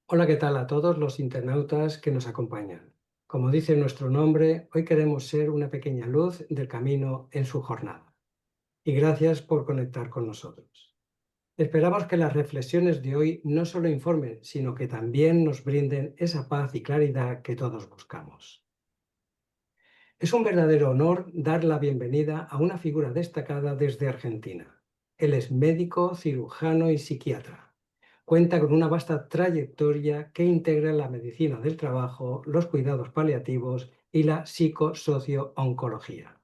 Hola, ¿qué tal a todos los internautas que nos acompañan? Como dice nuestro nombre, hoy queremos ser una pequeña luz del camino en su jornada. Y gracias por conectar con nosotros. Esperamos que las reflexiones de hoy no solo informen, sino que también nos brinden esa paz y claridad que todos buscamos. Es un verdadero honor dar la bienvenida a una figura destacada desde Argentina. Él es médico, cirujano y psiquiatra. Cuenta con una vasta trayectoria que integra la medicina del trabajo, los cuidados paliativos y la psicosocio-oncología.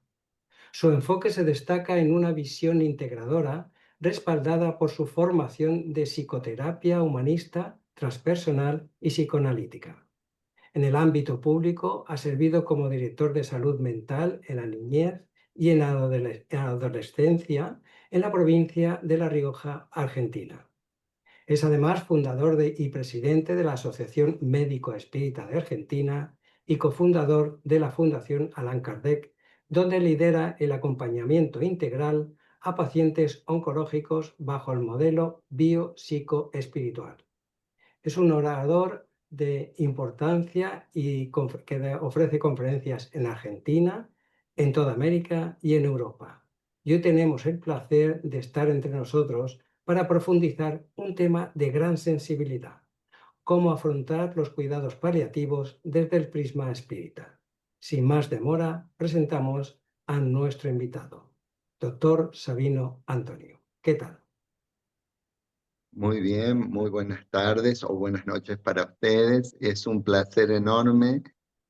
Su enfoque se destaca en una visión integradora respaldada por su formación de psicoterapia humanista, transpersonal y psicoanalítica. En el ámbito público ha servido como director de salud mental en la niñez y en la adolescencia en la provincia de La Rioja, Argentina. Es además y presidente de la Asociación Médico Espírita de Argentina y cofundador de la Fundación Allan Kardec, donde lidera el acompañamiento integral a pacientes oncológicos bajo el modelo biopsicoespiritual. Es un orador de importancia y que ofrece conferencias en Argentina, en toda América y en Europa. Y hoy tenemos el placer de estar entre nosotros para profundizar un tema de gran sensibilidad: cómo afrontar los cuidados paliativos desde el prisma espírita. Sin más demora, presentamos a nuestro invitado, doctor Sabino Antonio. ¿Qué tal? Muy bien, muy buenas tardes o buenas noches para ustedes. Es un placer enorme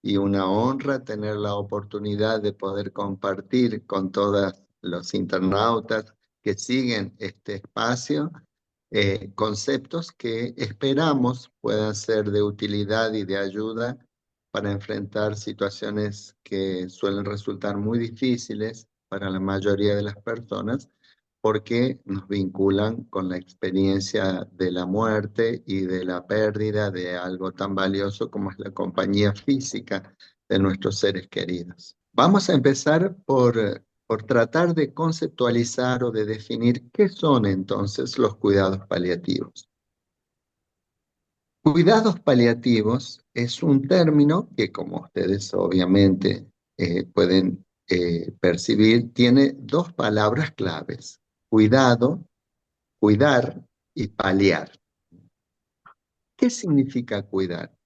y una honra tener la oportunidad de poder compartir con todos los internautas que siguen este espacio conceptos que esperamos puedan ser de utilidad y de ayuda para enfrentar situaciones que suelen resultar muy difíciles para la mayoría de las personas porque nos vinculan con la experiencia de la muerte y de la pérdida de algo tan valioso como es la compañía física de nuestros seres queridos. Vamos a empezar por tratar de conceptualizar o de definir qué son entonces los cuidados paliativos. Cuidados paliativos es un término que, como ustedes obviamente pueden percibir, tiene dos palabras claves: cuidado, cuidar y paliar. ¿Qué significa cuidar?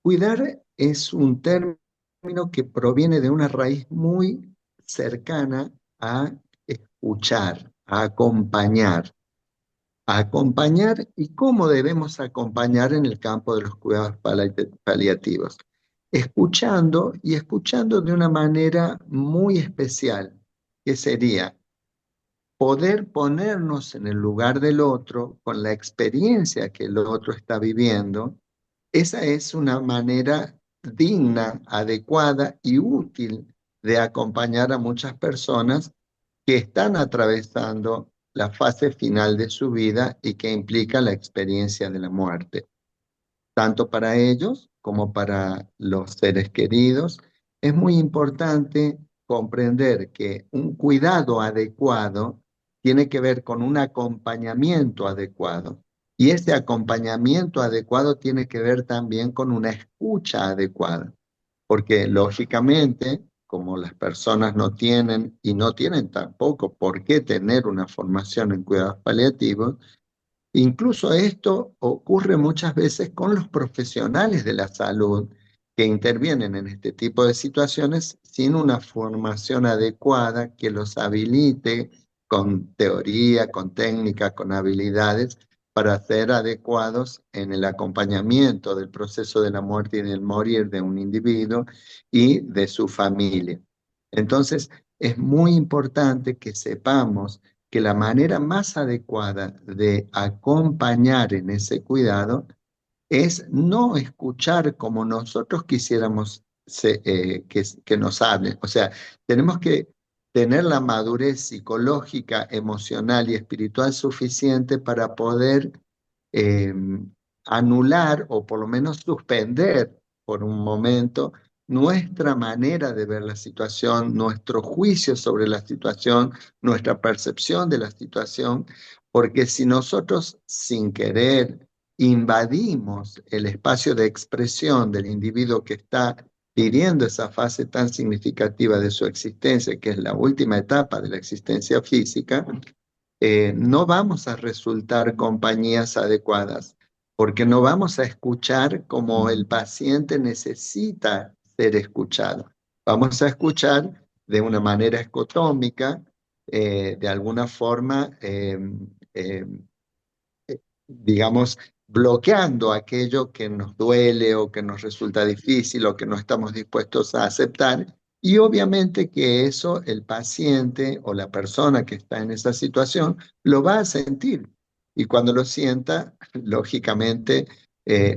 Cuidar es un término que proviene de una raíz muy cercana a escuchar, a acompañar. A acompañar y cómo debemos acompañar en el campo de los cuidados paliativos. Escuchando y escuchando de una manera muy especial, que sería poder ponernos en el lugar del otro con la experiencia que el otro está viviendo. Esa es una manera digna, adecuada y útil de acompañar a muchas personas que están atravesando la fase final de su vida y que implica la experiencia de la muerte. Tanto para ellos como para los seres queridos, es muy importante comprender que un cuidado adecuado tiene que ver con un acompañamiento adecuado. Y ese acompañamiento adecuado tiene que ver también con una escucha adecuada, porque lógicamente, como las personas no tienen y no tienen tampoco por qué tener una formación en cuidados paliativos, incluso esto ocurre muchas veces con los profesionales de la salud que intervienen en este tipo de situaciones sin una formación adecuada que los habilite con teoría, con técnica, con habilidades para ser adecuados en el acompañamiento del proceso de la muerte y del morir de un individuo y de su familia. Entonces, es muy importante que sepamos que la manera más adecuada de acompañar en ese cuidado es no escuchar como nosotros quisiéramos que nos hablen. O sea, tenemos que tener la madurez psicológica, emocional y espiritual suficiente para poder eh, anular o por lo menos suspender por un momento nuestra manera de ver la situación, nuestro juicio sobre la situación, nuestra percepción de la situación, porque si nosotros sin querer invadimos el espacio de expresión del individuo que está viviendo esa fase tan significativa de su existencia, que es la última etapa de la existencia física, no vamos a resultar compañías adecuadas, porque no vamos a escuchar como el paciente necesita ser escuchado. Vamos a escuchar de una manera escotómica, de alguna forma, eh, digamos, bloqueando aquello que nos duele o que nos resulta difícil o que no estamos dispuestos a aceptar. Y obviamente que eso el paciente o la persona que está en esa situación lo va a sentir. Y cuando lo sienta, lógicamente,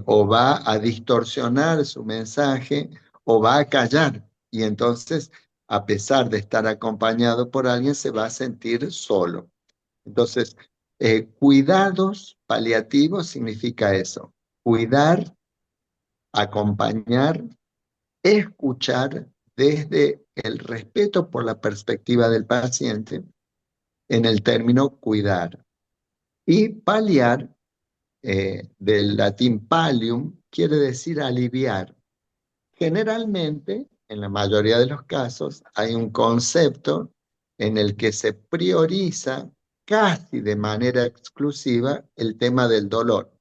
o va a distorsionar su mensaje o va a callar. Y entonces, a pesar de estar acompañado por alguien, se va a sentir solo. Entonces, cuidados paliativos significa eso, cuidar, acompañar, escuchar desde el respeto por la perspectiva del paciente en el término cuidar. Y paliar, del latín pallium, quiere decir aliviar. Generalmente, en la mayoría de los casos, hay un concepto en el que se prioriza casi de manera exclusiva el tema del dolor,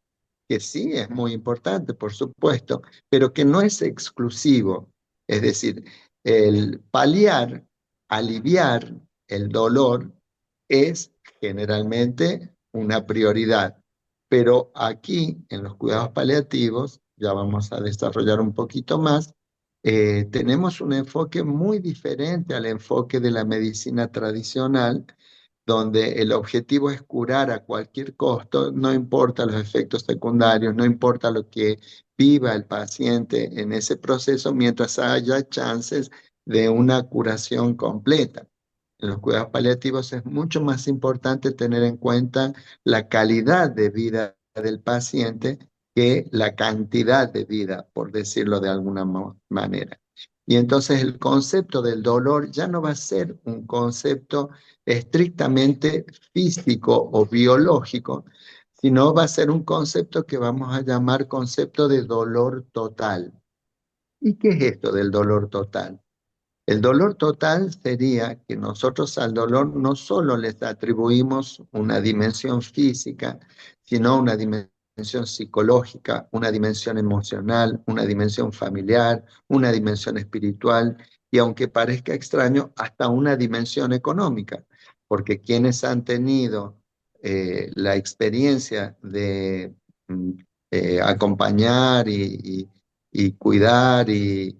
que sí es muy importante, por supuesto, pero que no es exclusivo. Es decir, el paliar, aliviar el dolor es generalmente una prioridad. Pero aquí, en los cuidados paliativos, ya vamos a desarrollar un poquito más, tenemos un enfoque muy diferente al enfoque de la medicina tradicional, donde el objetivo es curar a cualquier costo, no importa los efectos secundarios, no importa lo que viva el paciente en ese proceso, mientras haya chances de una curación completa. En los cuidados paliativos es mucho más importante tener en cuenta la calidad de vida del paciente que la cantidad de vida, por decirlo de alguna manera. Y entonces el concepto del dolor ya no va a ser un concepto estrictamente físico o biológico, sino va a ser un concepto que vamos a llamar concepto de dolor total. ¿Y qué es esto del dolor total? El dolor total sería que nosotros al dolor no solo les atribuimos una dimensión física, sino una dimensión psicológica, una dimensión emocional, una dimensión familiar, una dimensión espiritual y aunque parezca extraño, hasta una dimensión económica, porque quienes han tenido la experiencia de mm, acompañar y cuidar y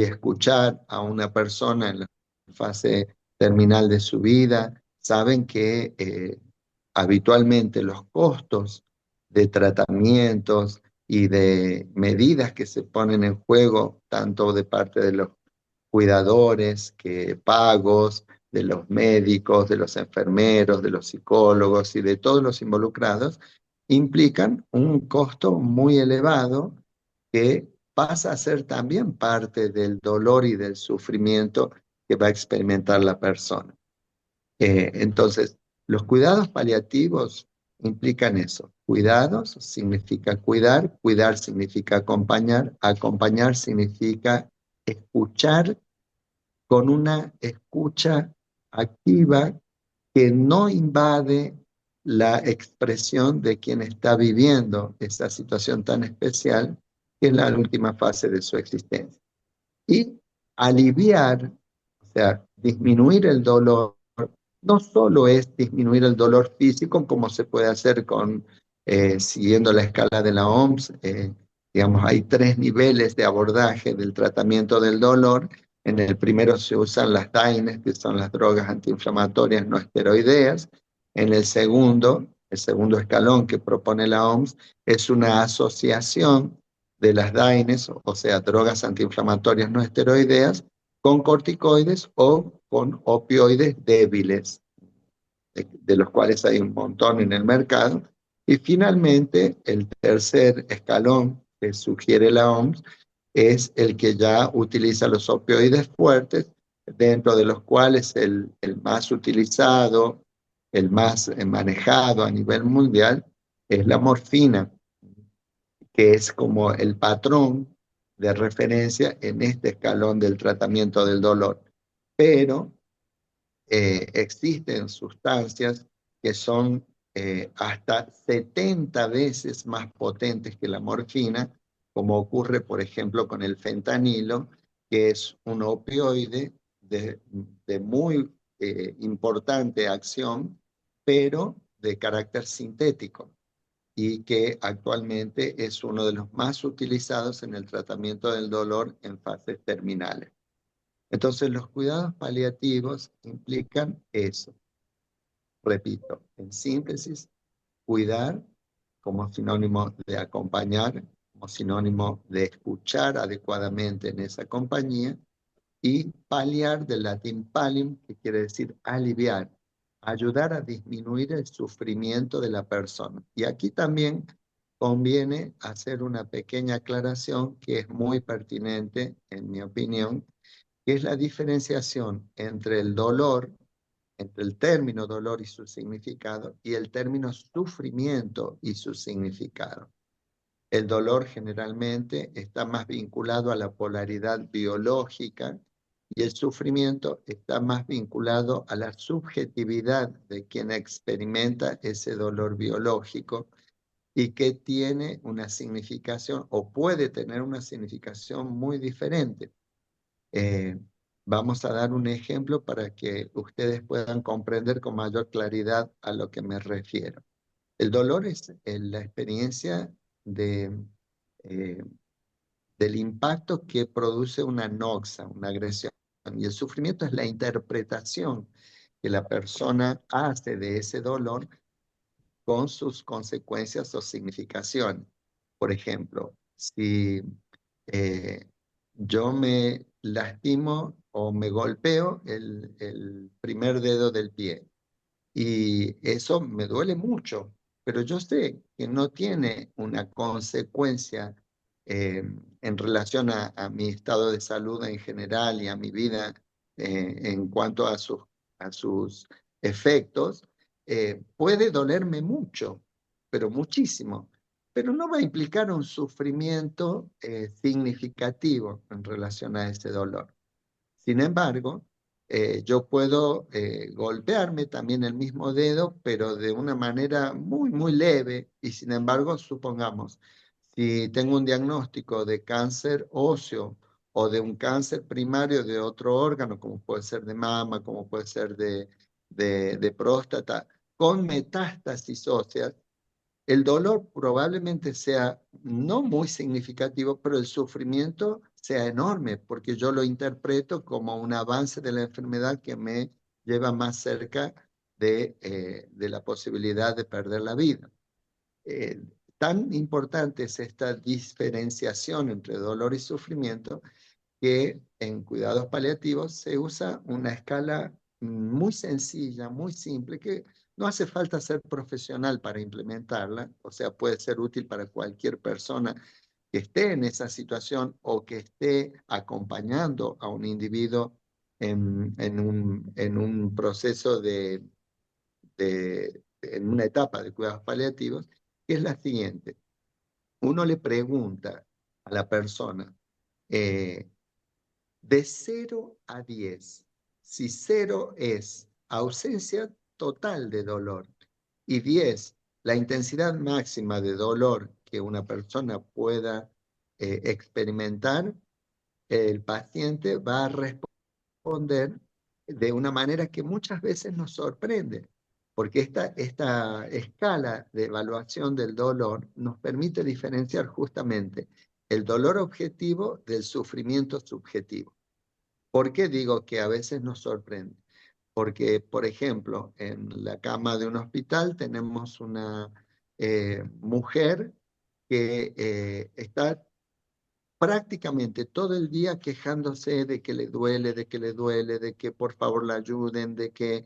escuchar a una persona en la fase terminal de su vida, saben que habitualmente los costos de tratamientos y de medidas que se ponen en juego, tanto de parte de los cuidadores, que pagos, de los médicos, de los enfermeros, de los psicólogos y de todos los involucrados, implican un costo muy elevado que pasa a ser también parte del dolor y del sufrimiento que va a experimentar la persona. Entonces, los cuidados paliativos implican eso. Cuidados significa cuidar, cuidar significa acompañar, acompañar significa escuchar con una escucha activa que no invade la expresión de quien está viviendo esa situación tan especial, que es la última fase de su existencia. Y aliviar, o sea, disminuir el dolor, no solo es disminuir el dolor físico, como se puede hacer siguiendo la escala de la OMS, digamos, hay 3 niveles de abordaje del tratamiento del dolor. En el primero se usan las DAINES, que son las drogas antiinflamatorias no esteroideas. En el segundo escalón que propone la OMS, es una asociación de las DAINES, o sea, drogas antiinflamatorias no esteroideas, con corticoides o con opioides débiles, de los cuales hay un montón en el mercado. Y finalmente, el tercer escalón que sugiere la OMS es el que ya utiliza los opioides fuertes, dentro de los cuales el más utilizado, el más manejado a nivel mundial, es la morfina, que es como el patrón de referencia en este escalón del tratamiento del dolor. Pero existen sustancias que son hasta 70 veces más potentes que la morfina, como ocurre, por ejemplo, con el fentanilo, que es un opioide de muy importante acción, pero de carácter sintético y que actualmente es uno de los más utilizados en el tratamiento del dolor en fases terminales. Entonces, los cuidados paliativos implican eso. Repito, en síntesis, cuidar como sinónimo de acompañar, como sinónimo de escuchar adecuadamente en esa compañía, y paliar del latín palium, que quiere decir aliviar, ayudar a disminuir el sufrimiento de la persona. Y aquí también conviene hacer una pequeña aclaración que es muy pertinente, en mi opinión, que es la diferenciación entre el dolor, entre el término dolor y su significado, y el término sufrimiento y su significado. El dolor generalmente está más vinculado a la polaridad biológica y el sufrimiento está más vinculado a la subjetividad de quien experimenta ese dolor biológico y que tiene una significación o puede tener una significación muy diferente. Eh, Vamos a dar un ejemplo para que ustedes puedan comprender con mayor claridad a lo que me refiero. El dolor es la experiencia de, eh, del impacto que produce una noxa, una agresión. Y el sufrimiento es la interpretación que la persona hace de ese dolor con sus consecuencias o significaciones. Por ejemplo, si eh, yo me lastimo o me golpeo el primer dedo del pie, y eso me duele mucho, pero yo sé que no tiene una consecuencia en relación a mi estado de salud en general y a mi vida en cuanto a sus efectos. Puede dolerme mucho, pero muchísimo, pero no va a implicar un sufrimiento significativo en relación a ese dolor. Sin embargo, yo puedo golpearme también el mismo dedo, pero de una manera muy, muy leve. Y sin embargo, supongamos, si tengo un diagnóstico de cáncer óseo o de un cáncer primario de otro órgano, como puede ser de mama, como puede ser de próstata, con metástasis óseas, el dolor probablemente sea no muy significativo, pero el sufrimiento sea enorme, porque yo lo interpreto como un avance de la enfermedad que me lleva más cerca de la posibilidad de perder la vida. Eh, Tan importante es esta diferenciación entre dolor y sufrimiento que en cuidados paliativos se usa una escala muy sencilla, muy simple, que no hace falta ser profesional para implementarla, o sea, puede ser útil para cualquier persona que esté en esa situación o que esté acompañando a un individuo en un proceso en una etapa de cuidados paliativos, que es la siguiente. Uno le pregunta a la persona, eh, de 0 a 10, si 0 es ausencia total de dolor y 10, la intensidad máxima de dolor que una persona pueda experimentar, el paciente va a responder de una manera que muchas veces nos sorprende, porque esta escala de evaluación del dolor nos permite diferenciar justamente el dolor objetivo del sufrimiento subjetivo. ¿Por qué digo que a veces nos sorprende? Porque, por ejemplo, en la cama de un hospital tenemos una mujer que está prácticamente todo el día quejándose de que le duele, de que le duele, de que por favor la ayuden, de que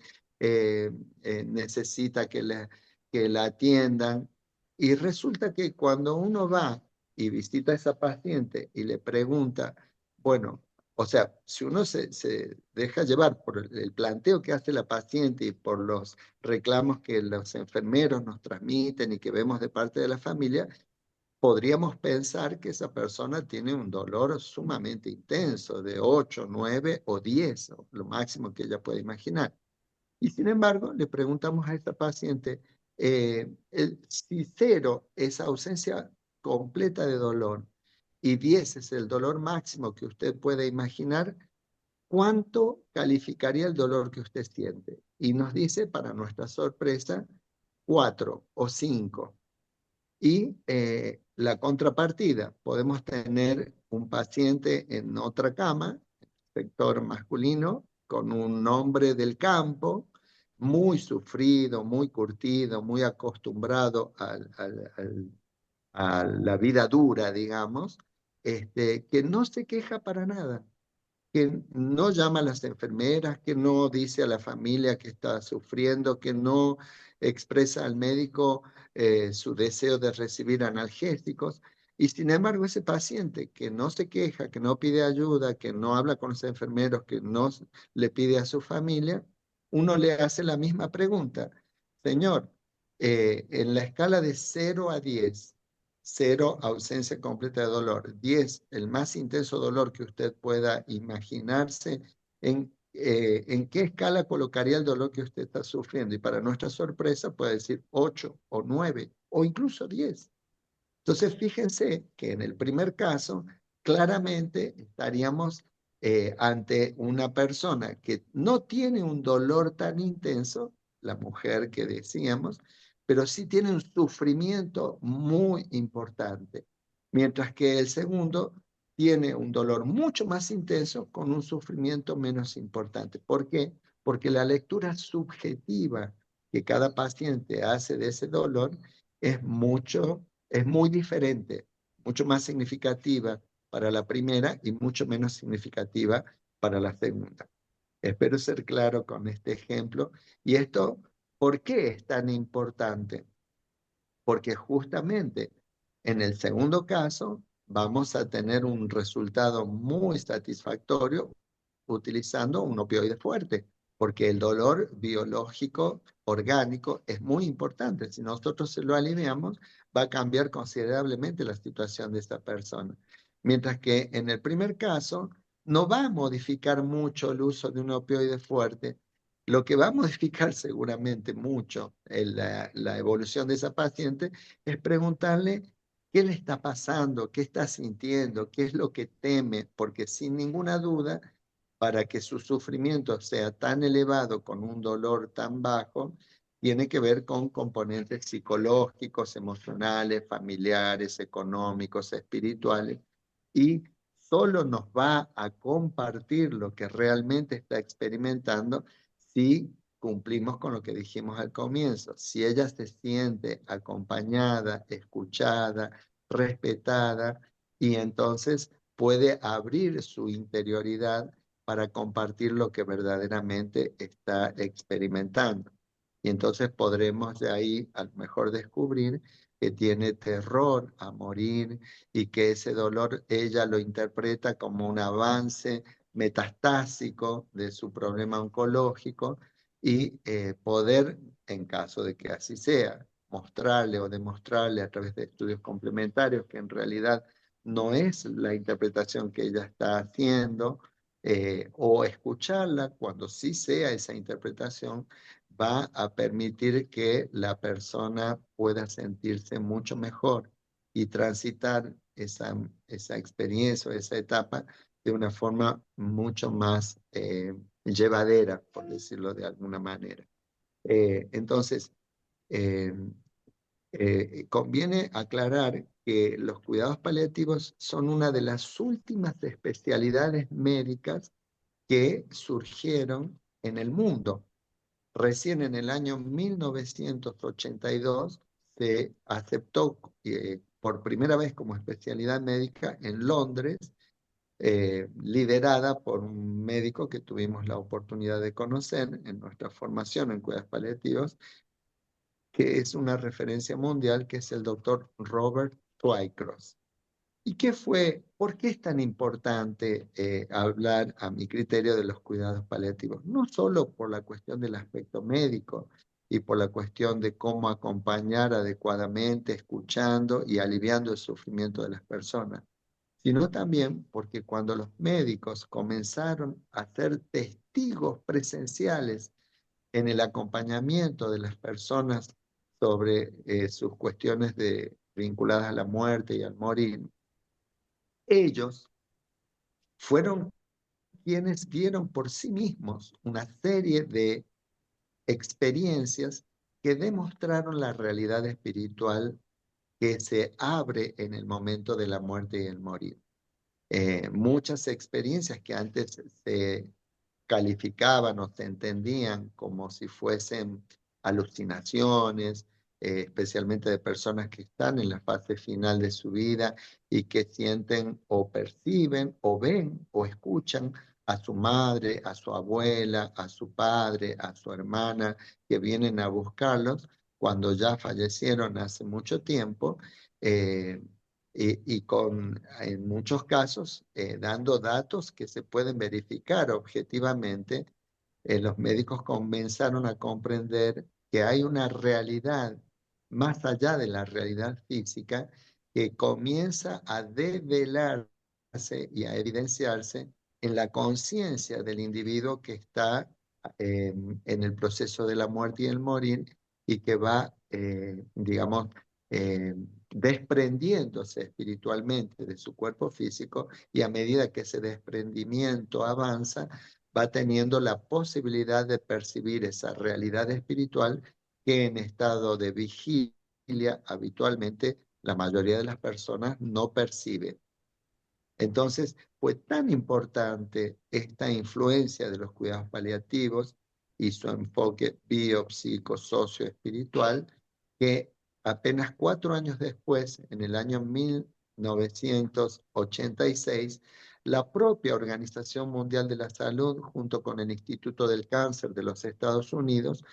necesita que la atiendan. Y resulta que cuando uno va y visita a esa paciente y le pregunta, bueno, O sea, si uno se deja llevar por el planteo que hace la paciente y por los reclamos que los enfermeros nos transmiten y que vemos de parte de la familia, podríamos pensar que esa persona tiene un dolor sumamente intenso, de 8, 9 o 10, o lo máximo que ella puede imaginar. Y sin embargo, le preguntamos a esta paciente, si 0 es ausencia completa de dolor y 10 es el dolor máximo que usted puede imaginar, ¿cuánto calificaría el dolor que usted siente? Y nos dice, para nuestra sorpresa, 4 o 5. Y la contrapartida, podemos tener un paciente en otra cama, sector masculino, con un hombre del campo, muy sufrido, muy curtido, muy acostumbrado a la vida dura, digamos, que no se queja para nada, que no llama a las enfermeras, que no dice a la familia que está sufriendo, que no expresa al médico su deseo de recibir analgésicos. Y sin embargo, ese paciente que no se queja, que no pide ayuda, que no habla con los enfermeros, que no le pide a su familia, uno le hace la misma pregunta. Señor, en la escala de 0 a 10, 0, ausencia completa de dolor. 10, el más intenso dolor que usted pueda imaginarse. ¿En qué escala colocaría el dolor que usted está sufriendo? Y para nuestra sorpresa puede decir 8 o 9 o incluso 10. Entonces, fíjense que en el primer caso, claramente estaríamos ante una persona que no tiene un dolor tan intenso, la mujer que decíamos, pero sí tiene un sufrimiento muy importante, mientras que el segundo tiene un dolor mucho más intenso con un sufrimiento menos importante. ¿Por qué? Porque la lectura subjetiva que cada paciente hace de ese dolor es es muy diferente, mucho más significativa para la primera y mucho menos significativa para la segunda. Espero ser claro con este ejemplo. Y esto, ¿por qué es tan importante? Porque justamente en el segundo caso vamos a tener un resultado muy satisfactorio utilizando un opioide fuerte, porque el dolor biológico orgánico es muy importante. Si nosotros se lo alineamos, va a cambiar considerablemente la situación de esta persona. Mientras que en el primer caso, no va a modificar mucho el uso de un opioide fuerte. Lo que va a modificar seguramente mucho la evolución de esa paciente es preguntarle qué le está pasando, qué está sintiendo, qué es lo que teme, porque sin ninguna duda, para que su sufrimiento sea tan elevado con un dolor tan bajo, tiene que ver con componentes psicológicos, emocionales, familiares, económicos, espirituales, y solo nos va a compartir lo que realmente está experimentando si cumplimos con lo que dijimos al comienzo. Si ella se siente acompañada, escuchada, respetada, y entonces puede abrir su interioridad para compartir lo que verdaderamente está experimentando. Y entonces podremos de ahí a lo mejor descubrir que tiene terror a morir y que ese dolor ella lo interpreta como un avance metastásico de su problema oncológico y poder, en caso de que así sea, mostrarle o demostrarle a través de estudios complementarios que en realidad no es la interpretación que ella está haciendo, o escucharla cuando sí sea esa interpretación, va a permitir que la persona pueda sentirse mucho mejor y transitar esa experiencia o esa etapa de una forma mucho más llevadera, por decirlo de alguna manera. Entonces, eh, conviene aclarar que los cuidados paliativos son una de las últimas especialidades médicas que surgieron en el mundo. Recién en el año 1982 se aceptó por primera vez como especialidad médica en Londres, liderada por un médico que tuvimos la oportunidad de conocer en nuestra formación en cuidados paliativos, que es una referencia mundial, que es el doctor Robert Twycross. ¿Y qué fue? ¿Por qué es tan importante hablar, a mi criterio, de los cuidados paliativos? No solo por la cuestión del aspecto médico y por la cuestión de cómo acompañar adecuadamente, escuchando y aliviando el sufrimiento de las personas, sino también porque cuando los médicos comenzaron a ser testigos presenciales en el acompañamiento de las personas sobre sus cuestiones vinculadas a la muerte y al morir, ellos fueron quienes vieron por sí mismos una serie de experiencias que demostraron la realidad espiritual que se abre en el momento de la muerte y el morir. Muchas experiencias que antes se calificaban o se entendían como si fuesen alucinaciones, especialmente de personas que están en la fase final de su vida y que sienten o perciben o ven o escuchan a su madre, a su abuela, a su padre, a su hermana, que vienen a buscarlos cuando ya fallecieron hace mucho tiempo. eh, en muchos casos, dando datos que se pueden verificar objetivamente, los médicos comenzaron a comprender que hay una realidad más allá de la realidad física que comienza a develarse y a evidenciarse en la conciencia del individuo que está en el proceso de la muerte y el morir y que va, digamos, eh, desprendiéndose espiritualmente de su cuerpo físico, y a medida que ese desprendimiento avanza, va teniendo la posibilidad de percibir esa realidad espiritual que en estado de vigilia habitualmente la mayoría de las personas no percibe. Entonces, fue tan importante esta influencia de los cuidados paliativos y su enfoque biopsicosocio-espiritual, que apenas 4 años después, en el año 1986, la propia Organización Mundial de la Salud, junto con el Instituto del Cáncer de los Estados Unidos,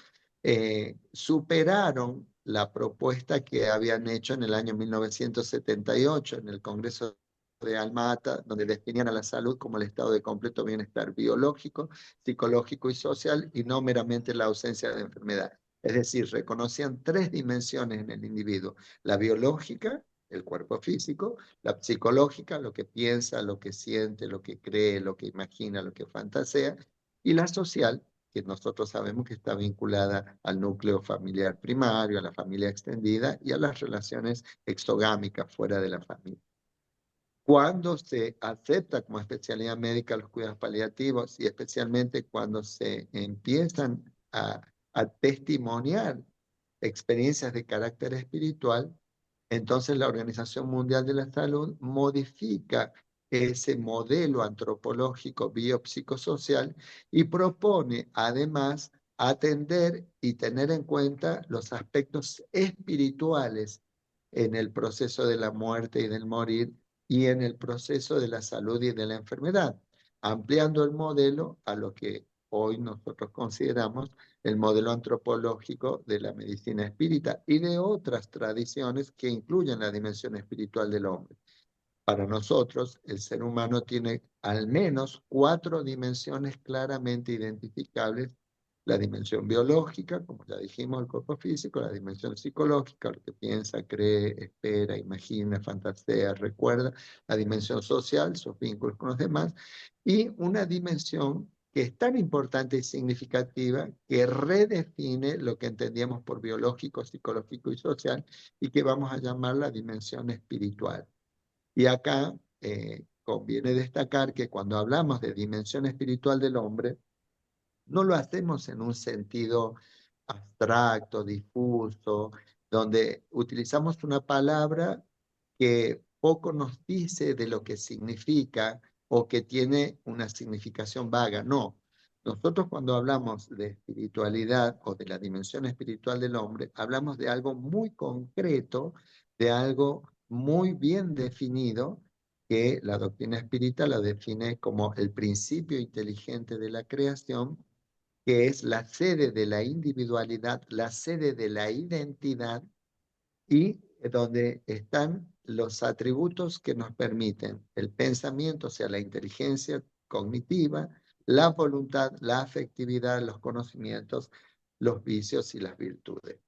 superaron la propuesta que habían hecho en el año 1978 en el Congreso de Alma-Ata, donde definían a la salud como el estado de completo bienestar biológico, psicológico y social, y no meramente la ausencia de enfermedad. Es decir, reconocían 3 dimensiones en el individuo: la biológica, el cuerpo físico; la psicológica, lo que piensa, lo que siente, lo que cree, lo que imagina, lo que fantasea; y la social, que nosotros sabemos que está vinculada al núcleo familiar primario, a la familia extendida y a las relaciones exogámicas fuera de la familia. Cuando se acepta como especialidad médica los cuidados paliativos, y especialmente cuando se empiezan a testimoniar experiencias de carácter espiritual, entonces la Organización Mundial de la Salud modifica ese modelo antropológico biopsicosocial y propone además atender y tener en cuenta los aspectos espirituales en el proceso de la muerte y del morir, y en el proceso de la salud y de la enfermedad, ampliando el modelo a lo que hoy nosotros consideramos el modelo antropológico de la medicina espírita y de otras tradiciones que incluyen la dimensión espiritual del hombre. Para nosotros, el ser humano tiene al menos 4 dimensiones claramente identificables: la dimensión biológica, como ya dijimos, el cuerpo físico; la dimensión psicológica, lo que piensa, cree, espera, imagina, fantasea, recuerda; la dimensión social, sus vínculos con los demás; y una dimensión que es tan importante y significativa que redefine lo que entendíamos por biológico, psicológico y social, y que vamos a llamar la dimensión espiritual. Y acá conviene destacar que cuando hablamos de dimensión espiritual del hombre, no lo hacemos en un sentido abstracto, difuso, donde utilizamos una palabra que poco nos dice de lo que significa o que tiene una significación vaga. No, nosotros cuando hablamos de espiritualidad o de la dimensión espiritual del hombre, hablamos de algo muy concreto, de algo muy bien definido, que la doctrina espírita la define como el principio inteligente de la creación, que es la sede de la individualidad, la sede de la identidad y donde están los atributos que nos permiten el pensamiento, o sea, la inteligencia cognitiva, la voluntad, la afectividad, los conocimientos, los vicios y las virtudes.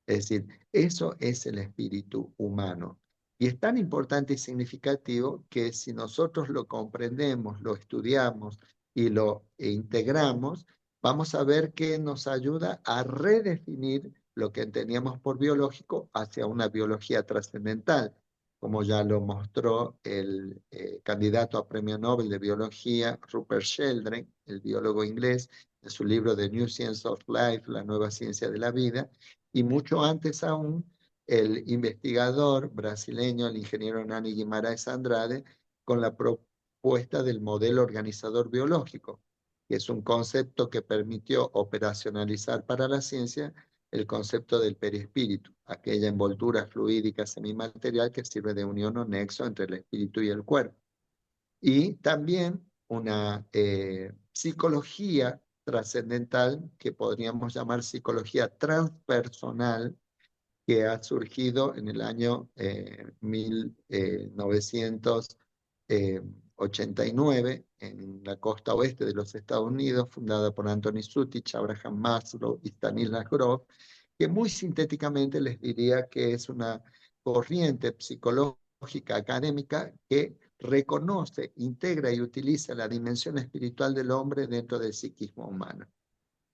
Es decir, eso es el espíritu humano. Y es tan importante y significativo que si nosotros lo comprendemos, lo estudiamos y lo integramos, vamos a ver que nos ayuda a redefinir lo que entendíamos por biológico hacia una biología trascendental, como ya lo mostró el candidato a premio Nobel de Biología, Rupert Sheldrake, el biólogo inglés, en su libro The New Science of Life, la nueva ciencia de la vida, y mucho antes aún, el investigador brasileño, el ingeniero Nani Guimarães Andrade, con la propuesta del modelo organizador biológico, que es un concepto que permitió operacionalizar para la ciencia el concepto del perispíritu, aquella envoltura fluídica semimaterial que sirve de unión o nexo entre el espíritu y el cuerpo. Y también una psicología trascendental que podríamos llamar psicología transpersonal, que ha surgido en el año 1989 en la costa oeste de los Estados Unidos, fundada por Anthony Sutich, Abraham Maslow y Stanislas Grof, que muy sintéticamente les diría que es una corriente psicológica académica que reconoce, integra y utiliza la dimensión espiritual del hombre dentro del psiquismo humano.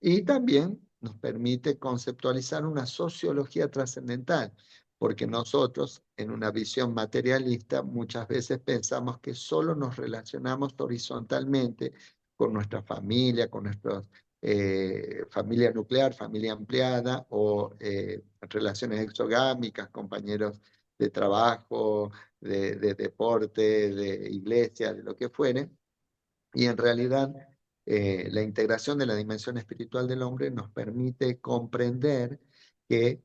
Y también nos permite conceptualizar una sociología trascendental, porque nosotros, en una visión materialista, muchas veces pensamos que solo nos relacionamos horizontalmente con nuestra familia, con nuestra familia nuclear, familia ampliada o relaciones exogámicas, compañeros de trabajo, de deporte, de iglesia, de lo que fuere. Y en realidad, la integración de la dimensión espiritual del hombre nos permite comprender que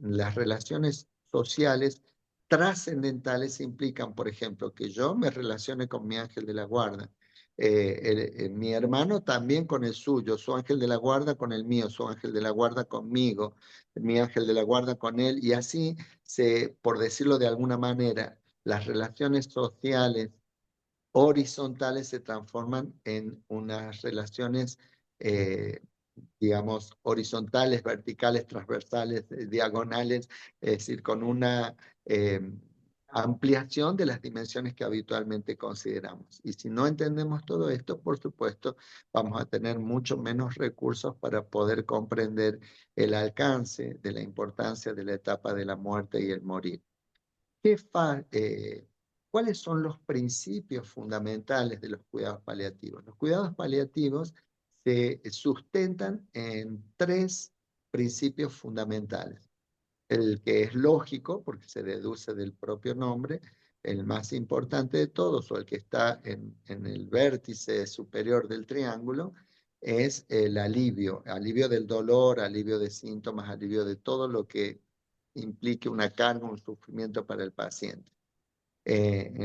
las relaciones sociales trascendentales implican, por ejemplo, que yo me relacione con mi ángel de la guarda, mi hermano también con el suyo, su ángel de la guarda con el mío, su ángel de la guarda conmigo, mi ángel de la guarda con él, y así por decirlo de alguna manera, las relaciones sociales horizontales se transforman en unas relaciones, eh, digamos, horizontales, verticales, transversales, diagonales, es decir, con una ampliación de las dimensiones que habitualmente consideramos. Y si no entendemos todo esto, por supuesto, vamos a tener mucho menos recursos para poder comprender el alcance de la importancia de la etapa de la muerte y el morir. ¿Qué ¿Cuáles son los principios fundamentales de los cuidados paliativos? Los cuidados paliativos se sustentan en tres principios fundamentales. El que es lógico, porque se deduce del propio nombre, el más importante de todos, o el que está en el vértice superior del triángulo, es el alivio, alivio del dolor, alivio de síntomas, alivio de todo lo que implique una carga, un sufrimiento para el paciente. En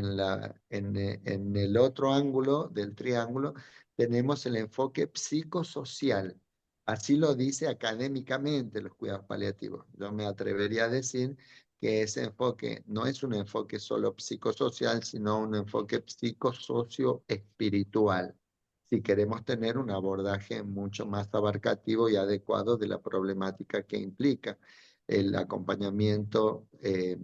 el otro ángulo del triángulo tenemos el enfoque psicosocial. Así lo dice académicamente los cuidados paliativos. Yo me atrevería a decir que ese enfoque no es un enfoque solo psicosocial, sino un enfoque psicosocio-espiritual, si queremos tener un abordaje mucho más abarcativo y adecuado de la problemática que implica el acompañamiento eh,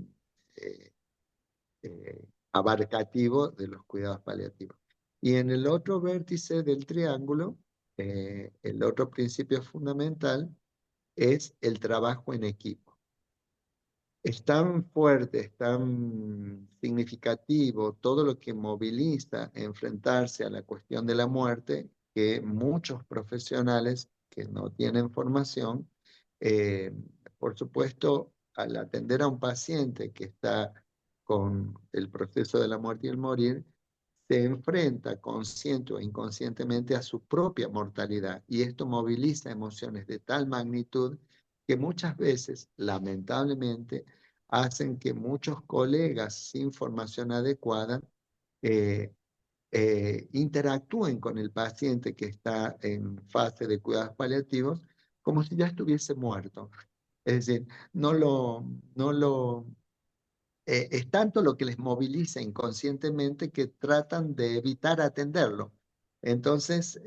abarcativo de los cuidados paliativos. Y en el otro vértice del triángulo, el otro principio fundamental es el trabajo en equipo. Es tan fuerte, es tan significativo todo lo que moviliza enfrentarse a la cuestión de la muerte que muchos profesionales que no tienen formación, eh, por supuesto, al atender a un paciente que está con el proceso de la muerte y el morir, se enfrenta consciente o inconscientemente a su propia mortalidad y esto moviliza emociones de tal magnitud que muchas veces, lamentablemente, hacen que muchos colegas sin formación adecuada eh, interactúen con el paciente que está en fase de cuidados paliativos como si ya estuviese muerto. Es decir, no lo es tanto lo que les moviliza inconscientemente que tratan de evitar atenderlo. Entonces,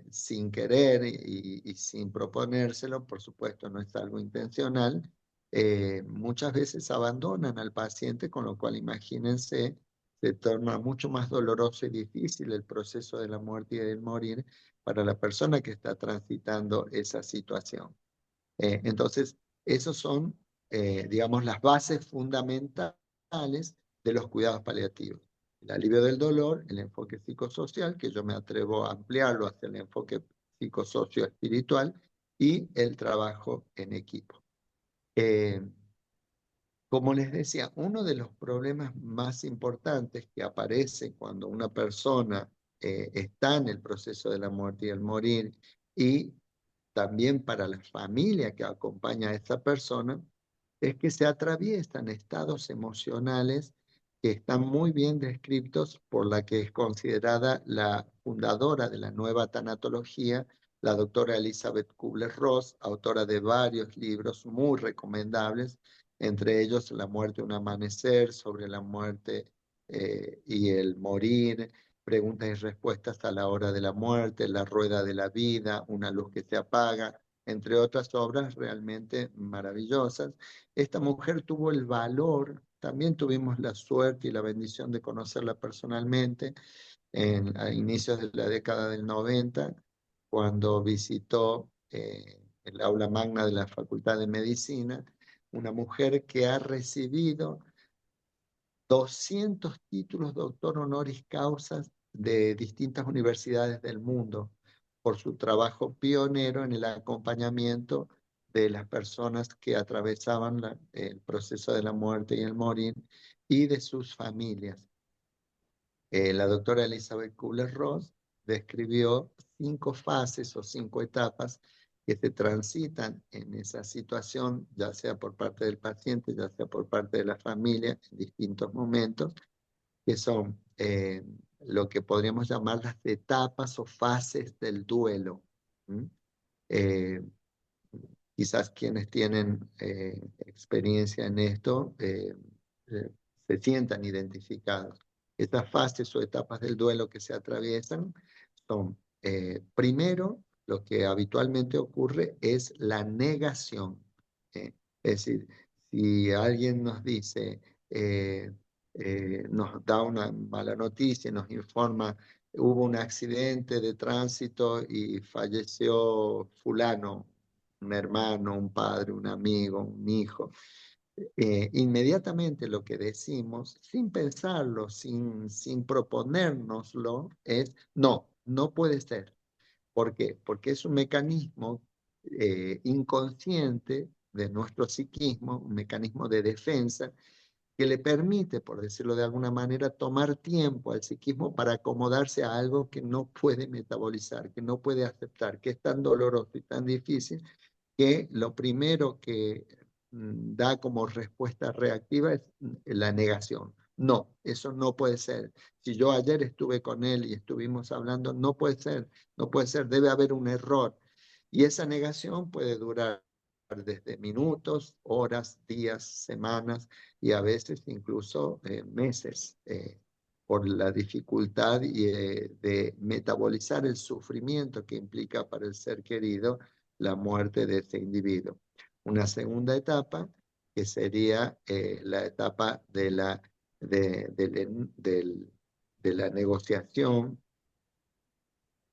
sin querer y sin proponérselo, por supuesto no es algo intencional, muchas veces abandonan al paciente, con lo cual imagínense, se torna mucho más doloroso y difícil el proceso de la muerte y del morir para la persona que está transitando esa situación. Entonces, esos son, digamos, las bases fundamentales de los cuidados paliativos. El alivio del dolor, el enfoque psicosocial, que yo me atrevo a ampliarlo hacia el enfoque psicosocio-espiritual, y el trabajo en equipo. Eh, Como les decía, uno de los problemas más importantes que aparece cuando una persona está en el proceso de la muerte y el morir, y también para la familia que acompaña a esta persona, es que se atraviesan estados emocionales que están muy bien descritos por la que es considerada la fundadora de la nueva tanatología, la doctora Elizabeth Kubler-Ross, autora de varios libros muy recomendables, entre ellos La muerte, un amanecer, sobre la muerte y el morir, preguntas y respuestas a la hora de la muerte, La rueda de la vida, Una luz que se apaga, entre otras obras realmente maravillosas. Esta mujer tuvo el valor, también tuvimos la suerte y la bendición de conocerla personalmente a inicios de la década del 90, cuando visitó el aula magna de la Facultad de Medicina, una mujer que ha recibido 200 títulos doctor honoris causa de distintas universidades del mundo por su trabajo pionero en el acompañamiento de las personas que atravesaban el proceso de la muerte y el morir y de sus familias. La doctora Elizabeth Kubler-Ross describió 5 fases o 5 etapas que se transitan en esa situación, ya sea por parte del paciente, ya sea por parte de la familia, en distintos momentos, que son lo que podríamos llamar las etapas o fases del duelo. ¿Mm? Eh, Quizás quienes tienen experiencia en esto eh, se sientan identificados. Estas fases o etapas del duelo que se atraviesan son, primero, lo que habitualmente ocurre es la negación. ¿Eh? Es decir, si alguien nos dice, nos da una mala noticia, nos informa, hubo un accidente de tránsito y falleció fulano, un hermano, un padre, un amigo, un hijo. Inmediatamente lo que decimos, sin pensarlo, sin proponérnoslo, es no, no puede ser. ¿Por qué? Porque es un mecanismo inconsciente de nuestro psiquismo, un mecanismo de defensa que le permite, por decirlo de alguna manera, tomar tiempo al psiquismo para acomodarse a algo que no puede metabolizar, que no puede aceptar, que es tan doloroso y tan difícil que lo primero que da como respuesta reactiva es la negación. No, eso no puede ser. Si yo ayer estuve con él y estuvimos hablando, no puede ser, no puede ser, debe haber un error. Y esa negación puede durar desde minutos, horas, días, semanas y a veces incluso meses, por la dificultad de metabolizar el sufrimiento que implica para el ser querido la muerte de ese individuo. Una segunda etapa, que sería la etapa de la negociación,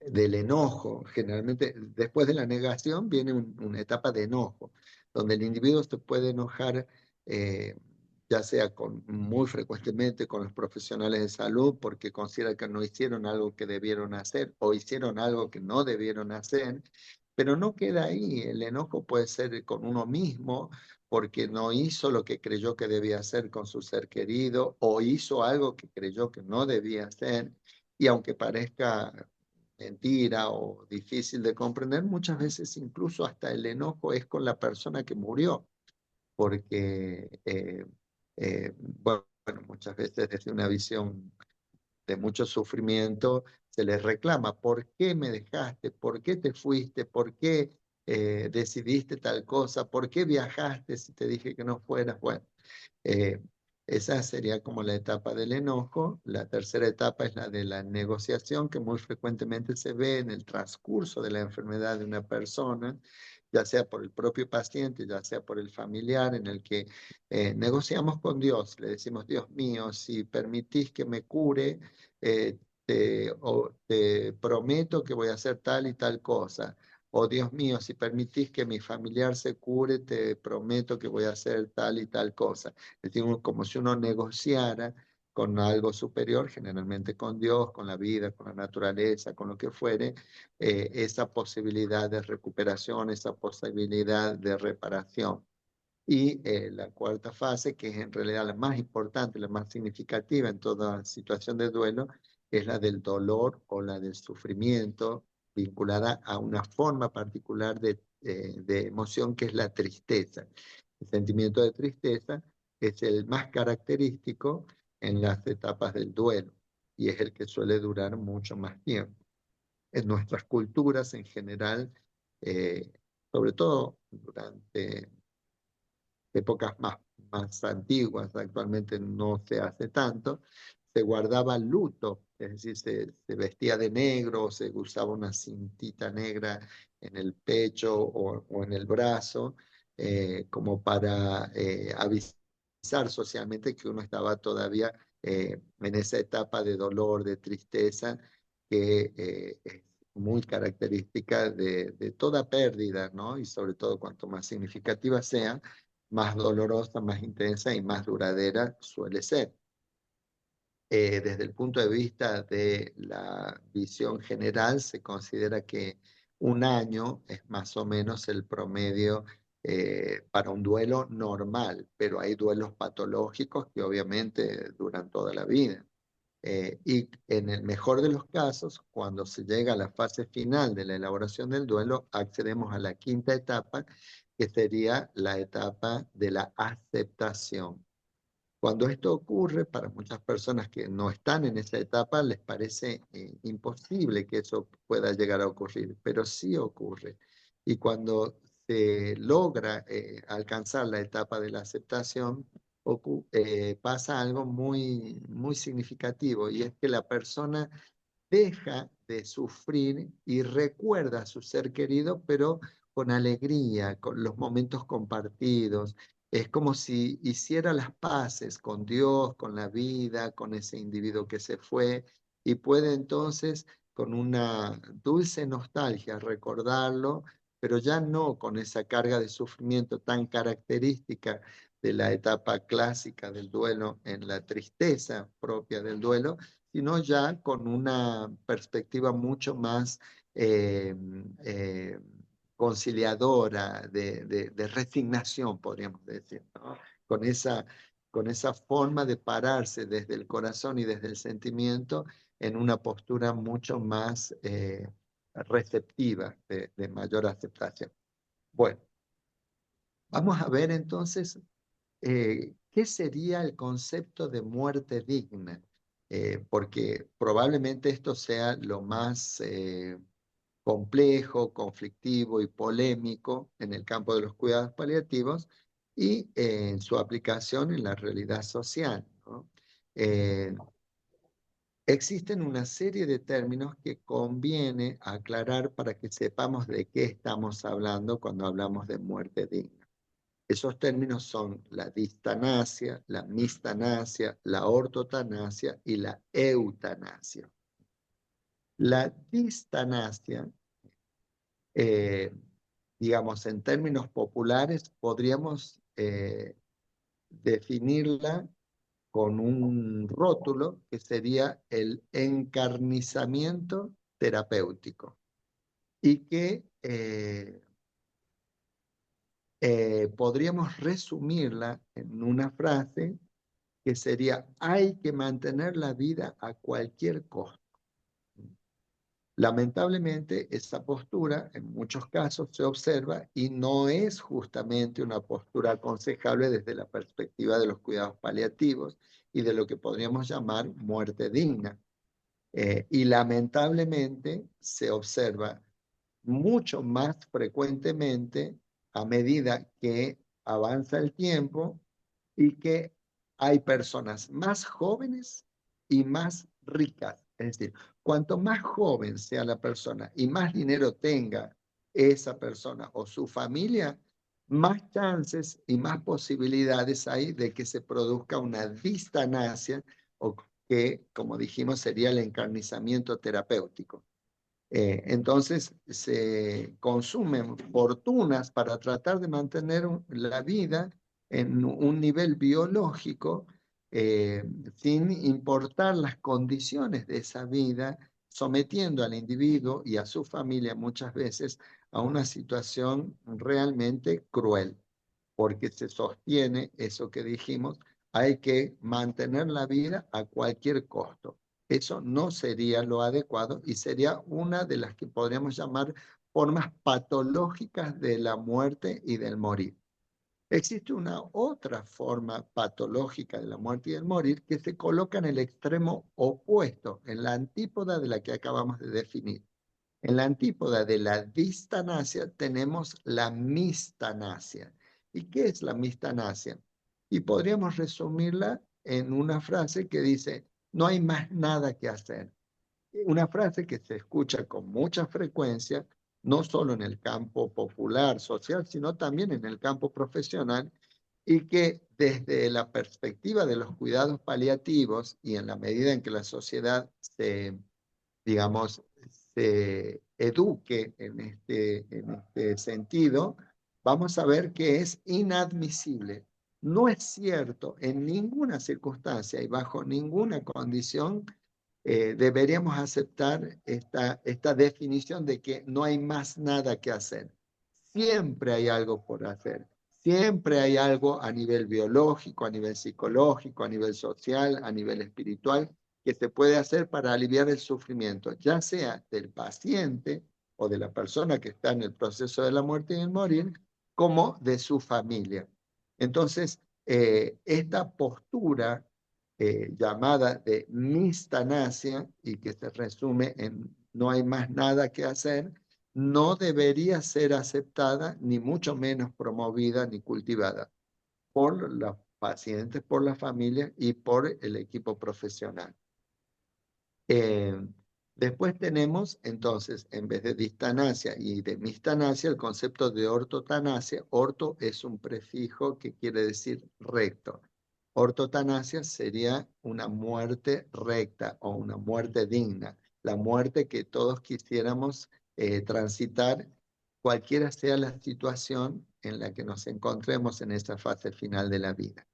del enojo. Generalmente, después de la negación viene una etapa de enojo, donde el individuo se puede enojar, eh, ya sea muy frecuentemente con los profesionales de salud, porque considera que no hicieron algo que debieron hacer o hicieron algo que no debieron hacer, pero no queda ahí. El enojo puede ser con uno mismo, porque no hizo lo que creyó que debía hacer con su ser querido, o hizo algo que creyó que no debía hacer. Y aunque parezca mentira o difícil de comprender, muchas veces incluso hasta el enojo es con la persona que murió, porque, bueno, muchas veces desde una visión de mucho sufrimiento se les reclama: ¿por qué me dejaste? ¿Por qué te fuiste? ¿Por qué decidiste tal cosa? ¿Por qué viajaste si te dije que no fueras? Bueno, eh, Esa sería como la etapa del enojo. La tercera etapa es la de la negociación, que muy frecuentemente se ve en el transcurso de la enfermedad de una persona, ya sea por el propio paciente, ya sea por el familiar, en el que negociamos con Dios. Le decimos, Dios mío, si permitís que me cure, te prometo que voy a hacer tal y tal cosa. O Dios mío, si permitís que mi familiar se cure, te prometo que voy a hacer tal y tal cosa. Es decir, como si uno negociara con algo superior, generalmente con Dios, con la vida, con la naturaleza, con lo que fuere, esa posibilidad de recuperación, esa posibilidad de reparación. Y la cuarta fase, que es en realidad la más importante, la más significativa en toda situación de duelo, es la del dolor o la del sufrimiento, vinculada a una forma particular de emoción que es la tristeza. El sentimiento de tristeza es el más característico en las etapas del duelo y es el que suele durar mucho más tiempo. En nuestras culturas en general, eh, sobre todo durante épocas más antiguas, actualmente no se hace tanto, se guardaba luto, es decir, se vestía de negro, se usaba una cintita negra en el pecho o en el brazo, como para avisar socialmente que uno estaba todavía en esa etapa de dolor, de tristeza, que es muy característica de toda pérdida, ¿no? Y sobre todo cuanto más significativa sea, más dolorosa, más intensa y más duradera suele ser. Desde el punto de vista de la visión general, se considera que un año es más o menos el promedio para un duelo normal, pero hay duelos patológicos que obviamente duran toda la vida. Y en el mejor de los casos, cuando se llega a la fase final de la elaboración del duelo, accedemos a la quinta etapa, que sería la etapa de la aceptación. Cuando esto ocurre, para muchas personas que no están en esa etapa, les parece imposible que eso pueda llegar a ocurrir, pero sí ocurre. Y cuando se logra alcanzar la etapa de la aceptación, pasa algo muy significativo, y es que la persona deja de sufrir y recuerda a su ser querido, pero con alegría, con los momentos compartidos. Es como si hiciera las paces con Dios, con la vida, con ese individuo que se fue, y puede entonces con una dulce nostalgia recordarlo, pero ya no con esa carga de sufrimiento tan característica de la etapa clásica del duelo, en la tristeza propia del duelo, sino ya con una perspectiva mucho más eh, eh, conciliadora, de resignación, podríamos decir, ¿no? Con esa forma de pararse desde el corazón y desde el sentimiento en una postura mucho más receptiva, de mayor aceptación. Bueno, vamos a ver entonces ¿qué sería el concepto de muerte digna? Porque probablemente esto sea lo más complejo, conflictivo y polémico en el campo de los cuidados paliativos y en su aplicación en la realidad social, ¿no? Eh, Existen una serie de términos que conviene aclarar para que sepamos de qué estamos hablando cuando hablamos de muerte digna. Esos términos son la distanasia, la mistanasia, la ortotanasia y la eutanasia. La distanasia, eh, digamos, en términos populares, podríamos definirla con un rótulo que sería el encarnizamiento terapéutico y que podríamos resumirla en una frase que sería: hay que mantener la vida a cualquier costo. Lamentablemente, esa postura en muchos casos se observa y no es justamente una postura aconsejable desde la perspectiva de los cuidados paliativos y de lo que podríamos llamar muerte digna. Y lamentablemente se observa mucho más frecuentemente a medida que avanza el tiempo y que hay personas más jóvenes y más ricas. Es decir, cuanto más joven sea la persona y más dinero tenga esa persona o su familia, más chances y más posibilidades hay de que se produzca una distanasia o que, como dijimos, sería el encarnizamiento terapéutico. Entonces se consumen fortunas para tratar de mantener la vida en un nivel biológico eh, sin importar las condiciones de esa vida, sometiendo al individuo y a su familia muchas veces a una situación realmente cruel, porque se sostiene eso que dijimos, hay que mantener la vida a cualquier costo. Eso no sería lo adecuado y sería una de las que podríamos llamar formas patológicas de la muerte y del morir. Existe una otra forma patológica de la muerte y del morir que se coloca en el extremo opuesto, en la antípoda de la que acabamos de definir. En la antípoda de la distanasia tenemos la mistanasia. ¿Y qué es la mistanasia? Y podríamos resumirla en una frase que dice, no hay más nada que hacer. Una frase que se escucha con mucha frecuencia, no solo en el campo popular, social, sino también en el campo profesional, y que desde la perspectiva de los cuidados paliativos y en la medida en que la sociedad se, digamos, se eduque en este sentido, vamos a ver que es inadmisible. No es cierto en ninguna circunstancia y bajo ninguna condición deberíamos aceptar esta definición de que no hay más nada que hacer. Siempre hay algo por hacer. Siempre hay algo a nivel biológico, a nivel psicológico, a nivel social, a nivel espiritual, que se puede hacer para aliviar el sufrimiento, ya sea del paciente o de la persona que está en el proceso de la muerte y el morir, como de su familia. Entonces, esta postura llamada de mistanasia y que se resume en no hay más nada que hacer, no debería ser aceptada, ni mucho menos promovida ni cultivada por los pacientes, por la familia y por el equipo profesional. Eh, Después tenemos entonces, en vez de distanasia y de mistanasia, el concepto de ortotanasia. Orto es un prefijo que quiere decir recto. Ortotanasia sería una muerte recta o una muerte digna, la muerte que todos quisiéramos transitar, cualquiera sea la situación en la que nos encontremos en esta fase final de la vida.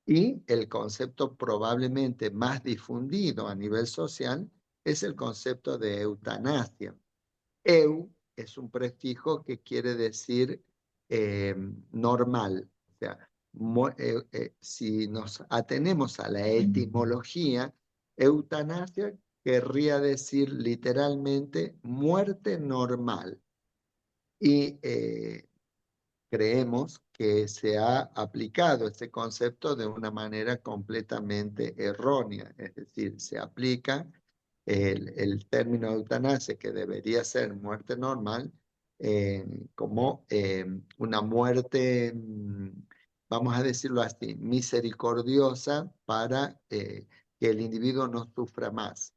Y el concepto probablemente más difundido a nivel social es el concepto de eutanasia. Eu es un prefijo que quiere decir normal. O sea, si nos atenemos a la etimología, eutanasia querría decir literalmente muerte normal. Y creemos que se ha aplicado este concepto de una manera completamente errónea, es decir, se aplica el término eutanasia, que debería ser muerte normal, como una muerte, vamos a decirlo así, misericordiosa para que el individuo no sufra más.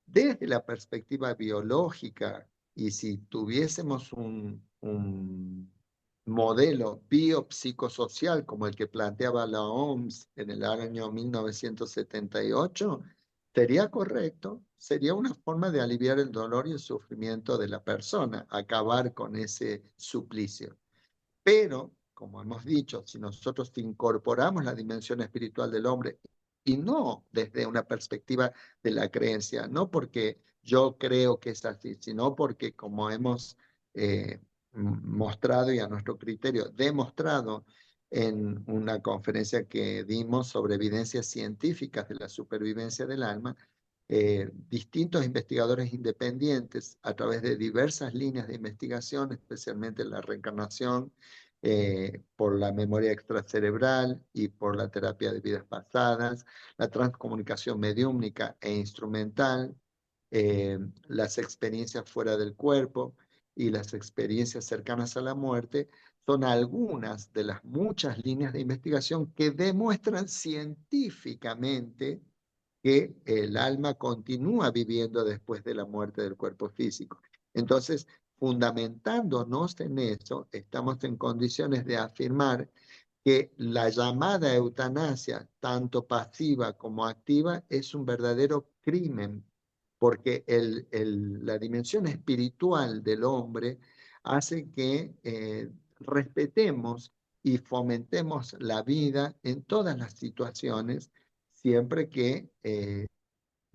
Desde la perspectiva biológica, y si tuviésemos un modelo biopsicosocial como el que planteaba la OMS en el año 1978, sería correcto, sería una forma de aliviar el dolor y el sufrimiento de la persona, acabar con ese suplicio. Pero, como hemos dicho, si nosotros incorporamos la dimensión espiritual del hombre y no desde una perspectiva de la creencia, no porque yo creo que es así, sino porque como hemos mostrado y a nuestro criterio demostrado en una conferencia que dimos sobre evidencias científicas de la supervivencia del alma, distintos investigadores independientes a través de diversas líneas de investigación, especialmente la reencarnación, por la memoria extracerebral y por la terapia de vidas pasadas, la transcomunicación mediúmnica e instrumental, eh, las experiencias fuera del cuerpo y las experiencias cercanas a la muerte, son algunas de las muchas líneas de investigación que demuestran científicamente que el alma continúa viviendo después de la muerte del cuerpo físico. Entonces, fundamentándonos en eso, estamos en condiciones de afirmar que la llamada eutanasia, tanto pasiva como activa, es un verdadero crimen, porque la dimensión espiritual del hombre hace que respetemos y fomentemos la vida en todas las situaciones, siempre que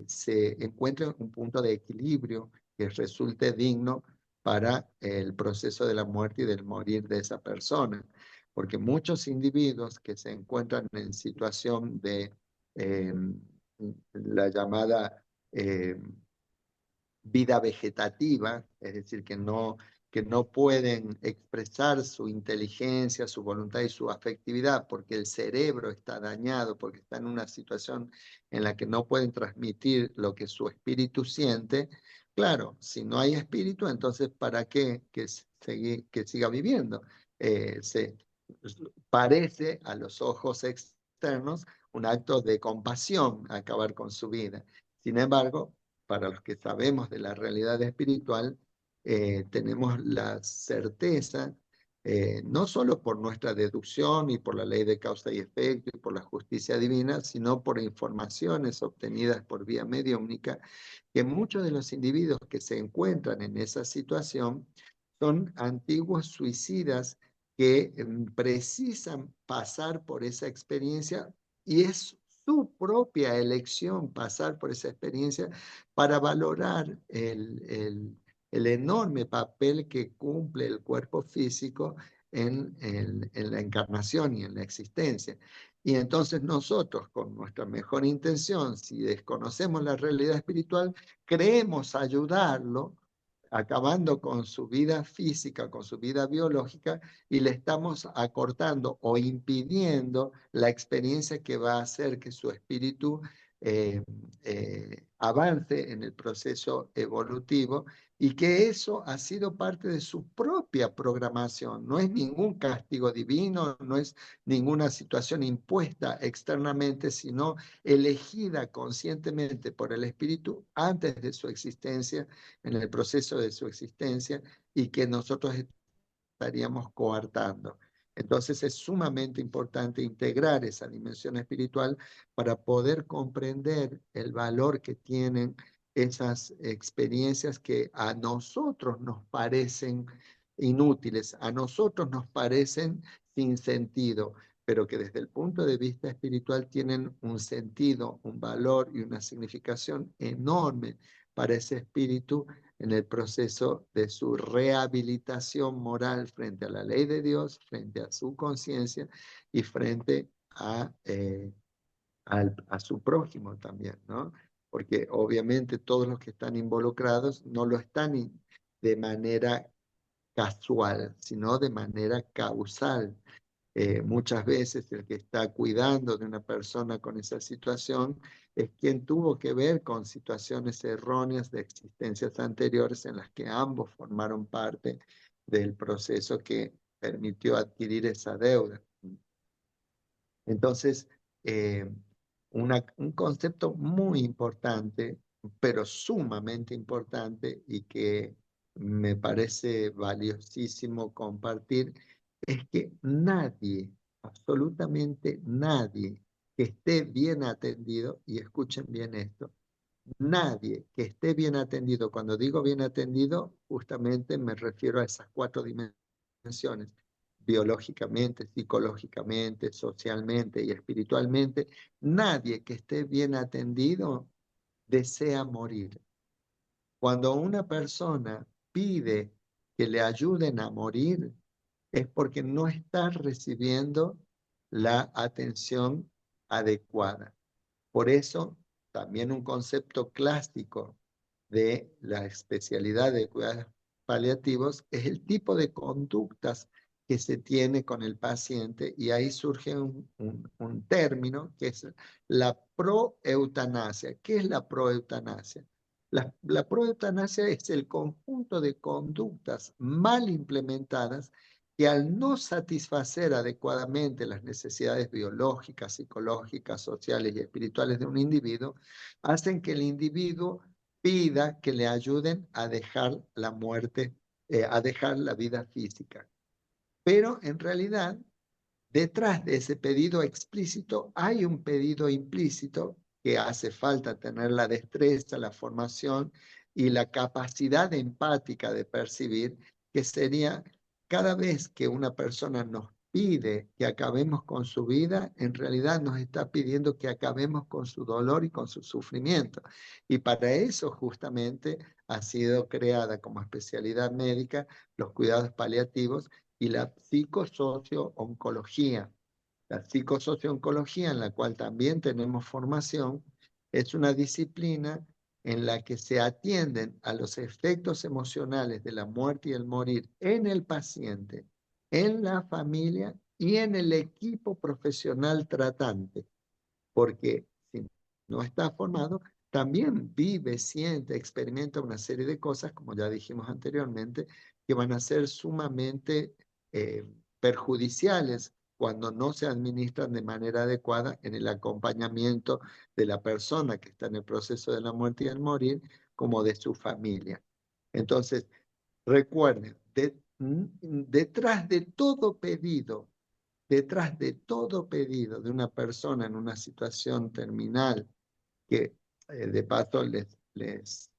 se encuentre un punto de equilibrio que resulte digno para el proceso de la muerte y del morir de esa persona. Porque muchos individuos que se encuentran en situación de eh, la llamada vida vegetativa, es decir, que no pueden expresar su inteligencia, su voluntad y su afectividad porque el cerebro está dañado, porque está en una situación en la que no pueden transmitir lo que su espíritu siente. Claro, si no hay espíritu, entonces ¿para qué que siga viviendo? Se parece a los ojos externos un acto de compasión acabar con su vida. Sin embargo, para los que sabemos de la realidad espiritual, tenemos la certeza, no solo por nuestra deducción y por la ley de causa y efecto y por la justicia divina, sino por informaciones obtenidas por vía mediúmnica, que muchos de los individuos que se encuentran en esa situación son antiguos suicidas que precisan pasar por esa experiencia y es su propia elección pasar por esa experiencia para valorar el enorme papel que cumple el cuerpo físico en la encarnación y en la existencia. Y entonces nosotros, con nuestra mejor intención, si desconocemos la realidad espiritual, creemos ayudarlo, acabando con su vida física, con su vida biológica, y le estamos acortando o impidiendo la experiencia que va a hacer que su espíritu eh, avance en el proceso evolutivo y que eso ha sido parte de su propia programación. No es ningún castigo divino, no es ninguna situación impuesta externamente, sino elegida conscientemente por el espíritu antes de su existencia, en el proceso de su existencia, y que nosotros estaríamos coartando. Entonces es sumamente importante integrar esa dimensión espiritual para poder comprender el valor que tienen esas experiencias que a nosotros nos parecen inútiles, a nosotros nos parecen sin sentido, pero que desde el punto de vista espiritual tienen un sentido, un valor y una significación enorme para ese espíritu en el proceso de su rehabilitación moral frente a la ley de Dios, frente a su conciencia y frente a su prójimo también, ¿no? Porque obviamente todos los que están involucrados no lo están de manera casual, sino de manera causal. Muchas veces el que está cuidando de una persona con esa situación es quien tuvo que ver con situaciones erróneas de existencias anteriores en las que ambos formaron parte del proceso que permitió adquirir esa deuda. Entonces, eh, un concepto muy importante, pero sumamente importante y que me parece valiosísimo compartir, es que nadie, absolutamente nadie que esté bien atendido, y escuchen bien esto, nadie que esté bien atendido, cuando digo bien atendido, justamente me refiero a esas cuatro dimensiones, biológicamente, psicológicamente, socialmente y espiritualmente, nadie que esté bien atendido desea morir. Cuando una persona pide que le ayuden a morir, es porque no está recibiendo la atención adecuada. Por eso, también un concepto clásico de la especialidad de cuidados paliativos es el tipo de conductas que se tiene con el paciente y ahí surge un término que es la proeutanasia. ¿Qué es la proeutanasia? La proeutanasia es el conjunto de conductas mal implementadas que al no satisfacer adecuadamente las necesidades biológicas, psicológicas, sociales y espirituales de un individuo, hacen que el individuo pida que le ayuden a dejar la muerte, a dejar la vida física. Pero en realidad, detrás de ese pedido explícito hay un pedido implícito que hace falta tener la destreza, la formación y la capacidad empática de percibir, que sería cada vez que una persona nos pide que acabemos con su vida, en realidad nos está pidiendo que acabemos con su dolor y con su sufrimiento. Y para eso justamente ha sido creada como especialidad médica los cuidados paliativos y la psicosocio-oncología. La psicosocio-oncología, en la cual también tenemos formación, es una disciplina en la que se atienden a los efectos emocionales de la muerte y el morir en el paciente, en la familia y en el equipo profesional tratante, porque si no está formado, también vive, siente, experimenta una serie de cosas, como ya dijimos anteriormente, que van a ser sumamente eh, perjudiciales cuando no se administran de manera adecuada en el acompañamiento de la persona que está en el proceso de la muerte y el morir, como de su familia. Entonces, recuerden, detrás de todo pedido de una persona en una situación terminal, que de paso les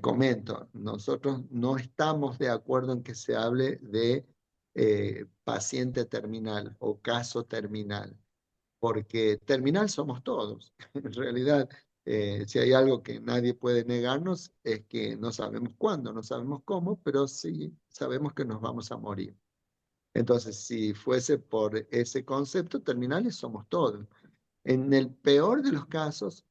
comento, nosotros no estamos de acuerdo en que se hable de paciente terminal o caso terminal, porque terminal somos todos. En realidad, si hay algo que nadie puede negarnos es que no sabemos cuándo, no sabemos cómo, pero sí sabemos que nos vamos a morir. Entonces, si fuese por ese concepto, terminales somos todos. En el peor de los casos,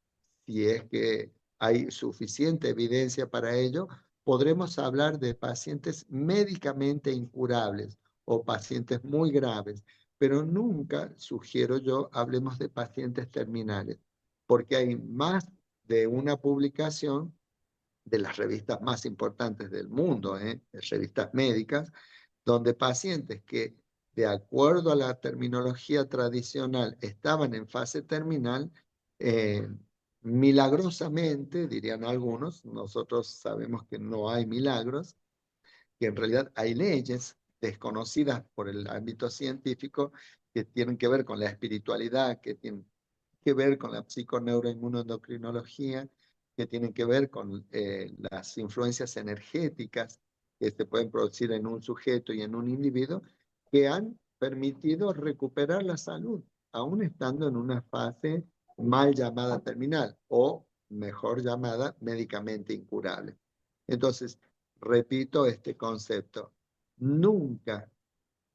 si es que hay suficiente evidencia para ello, podremos hablar de pacientes médicamente incurables o pacientes muy graves, pero nunca, sugiero yo, hablemos de pacientes terminales, porque hay más de una publicación de las revistas más importantes del mundo, de revistas médicas, donde pacientes que, de acuerdo a la terminología tradicional, estaban en fase terminal, eh, milagrosamente, dirían algunos, nosotros sabemos que no hay milagros, que en realidad hay leyes desconocidas por el ámbito científico que tienen que ver con la espiritualidad, que tienen que ver con la psiconeuroinmunoendocrinología, que tienen que ver con las influencias energéticas que se pueden producir en un sujeto y en un individuo, que han permitido recuperar la salud, aún estando en una fase mal llamada terminal o mejor llamada médicamente incurable. Entonces, repito este concepto, nunca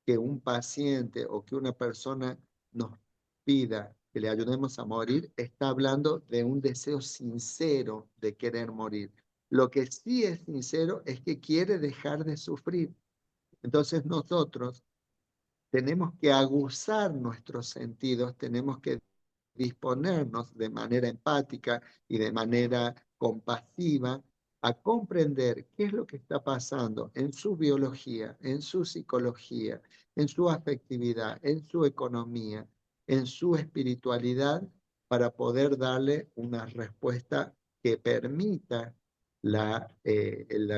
que un paciente o que una persona nos pida que le ayudemos a morir, está hablando de un deseo sincero de querer morir. Lo que sí es sincero es que quiere dejar de sufrir. Entonces nosotros tenemos que aguzar nuestros sentidos, tenemos que disponernos de manera empática y de manera compasiva a comprender qué es lo que está pasando en su biología, en su psicología, en su afectividad, en su economía, en su espiritualidad, para poder darle una respuesta que permita la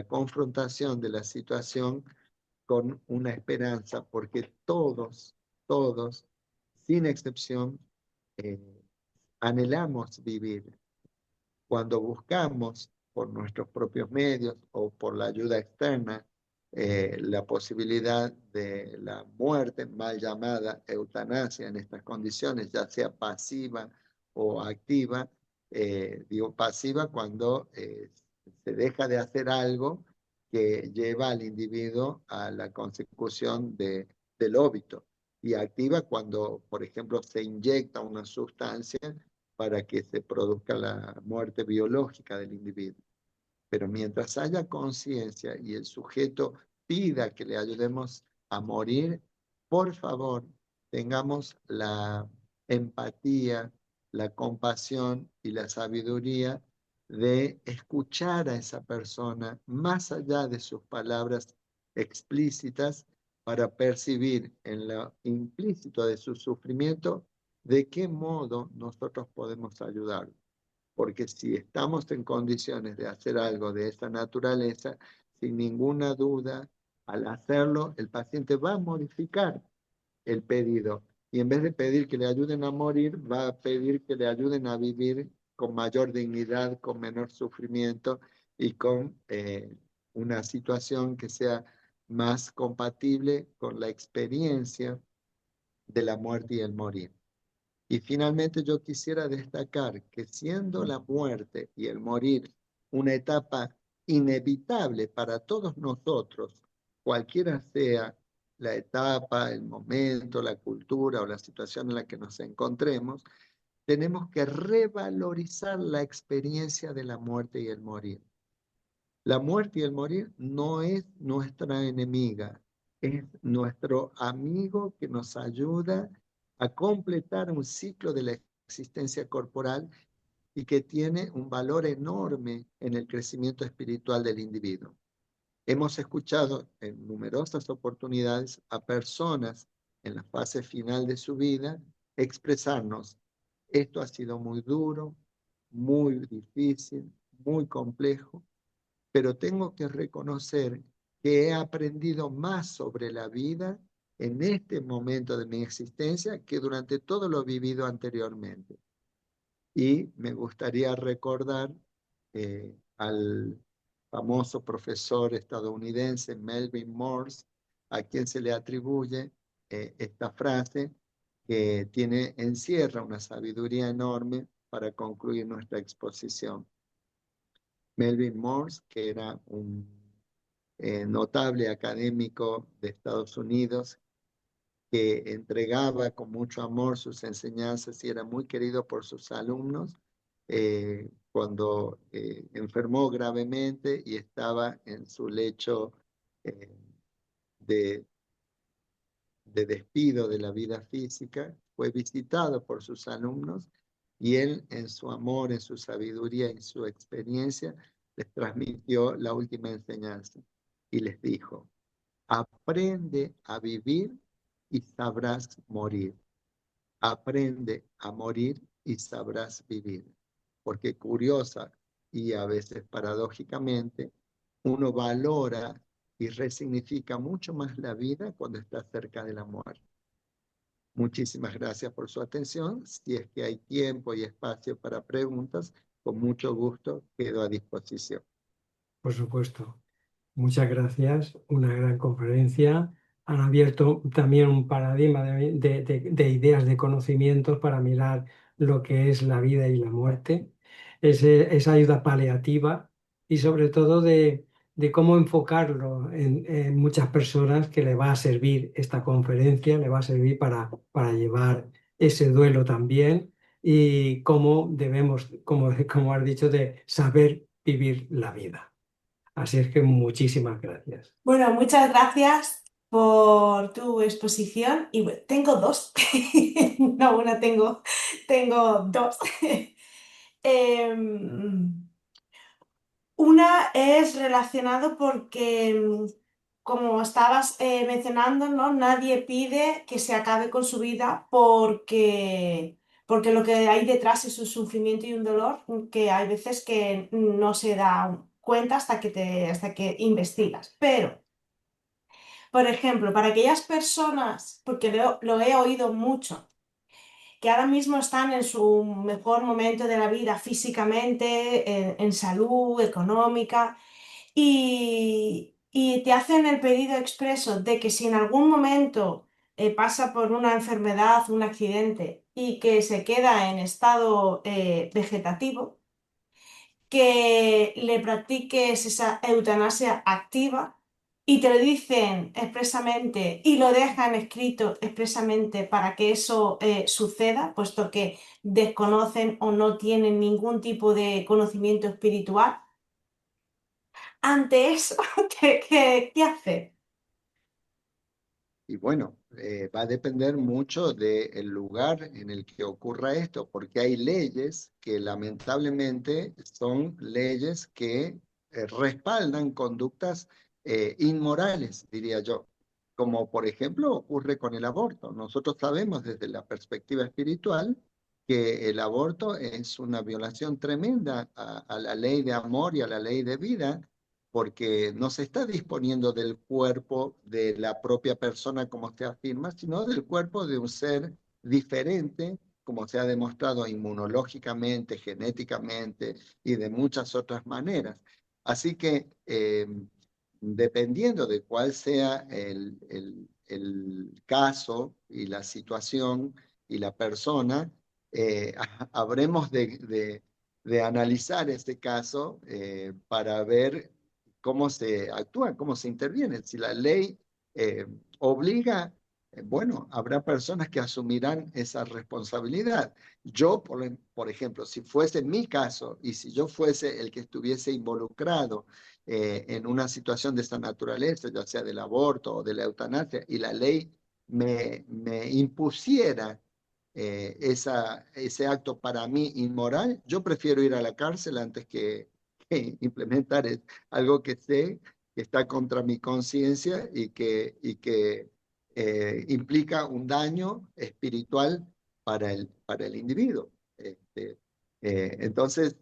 confrontación de la situación con una esperanza, porque todos, sin excepción, eh, anhelamos vivir. Cuando buscamos por nuestros propios medios o por la ayuda externa la posibilidad de la muerte, mal llamada eutanasia en estas condiciones, ya sea pasiva o activa, digo pasiva cuando se deja de hacer algo que lleva al individuo a la consecución del óbito, y activa cuando, por ejemplo, se inyecta una sustancia para que se produzca la muerte biológica del individuo. Pero mientras haya conciencia y el sujeto pida que le ayudemos a morir, por favor, tengamos la empatía, la compasión y la sabiduría de escuchar a esa persona más allá de sus palabras explícitas, para percibir en lo implícito de su sufrimiento de qué modo nosotros podemos ayudar. Porque si estamos en condiciones de hacer algo de esa naturaleza, sin ninguna duda, al hacerlo, el paciente va a modificar el pedido. Y en vez de pedir que le ayuden a morir, va a pedir que le ayuden a vivir con mayor dignidad, con menor sufrimiento y con una situación que sea más compatible con la experiencia de la muerte y el morir. Y finalmente yo quisiera destacar que siendo la muerte y el morir una etapa inevitable para todos nosotros, cualquiera sea la etapa, el momento, la cultura o la situación en la que nos encontremos, tenemos que revalorizar la experiencia de la muerte y el morir. La muerte y el morir no es nuestra enemiga, es nuestro amigo que nos ayuda a completar un ciclo de la existencia corporal y que tiene un valor enorme en el crecimiento espiritual del individuo. Hemos escuchado en numerosas oportunidades a personas en la fase final de su vida expresarnos: esto ha sido muy duro, muy difícil, muy complejo, pero tengo que reconocer que he aprendido más sobre la vida en este momento de mi existencia que durante todo lo vivido anteriormente. Y me gustaría recordar al famoso profesor estadounidense Melvin Morse, a quien se le atribuye esta frase que encierra una sabiduría enorme para concluir nuestra exposición. Melvin Morse, que era un notable académico de Estados Unidos, que entregaba con mucho amor sus enseñanzas y era muy querido por sus alumnos, cuando enfermó gravemente y estaba en su lecho eh, de, de despido de la vida física, fue visitado por sus alumnos y él, en su amor, en su sabiduría y su experiencia, les transmitió la última enseñanza y les dijo: aprende a vivir y sabrás morir. Aprende a morir y sabrás vivir. Porque curiosa y a veces paradójicamente, uno valora y resignifica mucho más la vida cuando está cerca de la muerte. Muchísimas gracias por su atención. Si es que hay tiempo y espacio para preguntas, con mucho gusto quedo a disposición. Por supuesto. Muchas gracias, una gran conferencia. Han abierto también un paradigma de ideas, de conocimientos para mirar lo que es la vida y la muerte, esa ayuda paliativa y sobre todo de cómo enfocarlo en muchas personas que le va a servir esta conferencia, le va a servir para llevar ese duelo también y cómo debemos, como has dicho, de saber vivir la vida. Así es que muchísimas gracias. Bueno, muchas gracias por tu exposición. Y bueno, tengo dos. No, una tengo dos. Em, una es relacionado porque, como estabas mencionando, ¿no? Nadie pide que se acabe con su vida porque lo que hay detrás es un sufrimiento y un dolor que hay veces que no se da cuenta hasta que investigas. Pero, por ejemplo, para aquellas personas, porque lo he oído mucho, que ahora mismo están en su mejor momento de la vida físicamente, en salud, económica, y te hacen el pedido expreso de que si en algún momento pasa por una enfermedad, un accidente y que se queda en estado vegetativo, que le practiques esa eutanasia activa y te lo dicen expresamente y lo dejan escrito expresamente para que eso suceda, puesto que desconocen o no tienen ningún tipo de conocimiento espiritual. Ante eso, ¿qué hacer? Y bueno, va a depender mucho del lugar en el que ocurra esto, porque hay leyes que lamentablemente son leyes que respaldan conductas inmorales, diría yo, como por ejemplo ocurre con el aborto. Nosotros sabemos desde la perspectiva espiritual que el aborto es una violación tremenda a la ley de amor y a la ley de vida, porque no se está disponiendo del cuerpo de la propia persona como se afirma, sino del cuerpo de un ser diferente, como se ha demostrado inmunológicamente, genéticamente y de muchas otras maneras. Así que dependiendo de cuál sea el caso y la situación y la persona, habremos de analizar este caso para ver cómo se actúa, cómo se interviene. Si la ley eh, obliga, bueno, habrá personas que asumirán esa responsabilidad. Yo, por ejemplo, si fuese mi caso y si yo fuese el que estuviese involucrado en una situación de esta naturaleza, ya sea del aborto o de la eutanasia, y la ley me impusiera ese acto para mí inmoral, yo prefiero ir a la cárcel antes que implementar algo que sé que está contra mi conciencia y que implica un daño espiritual para el individuo. Entonces,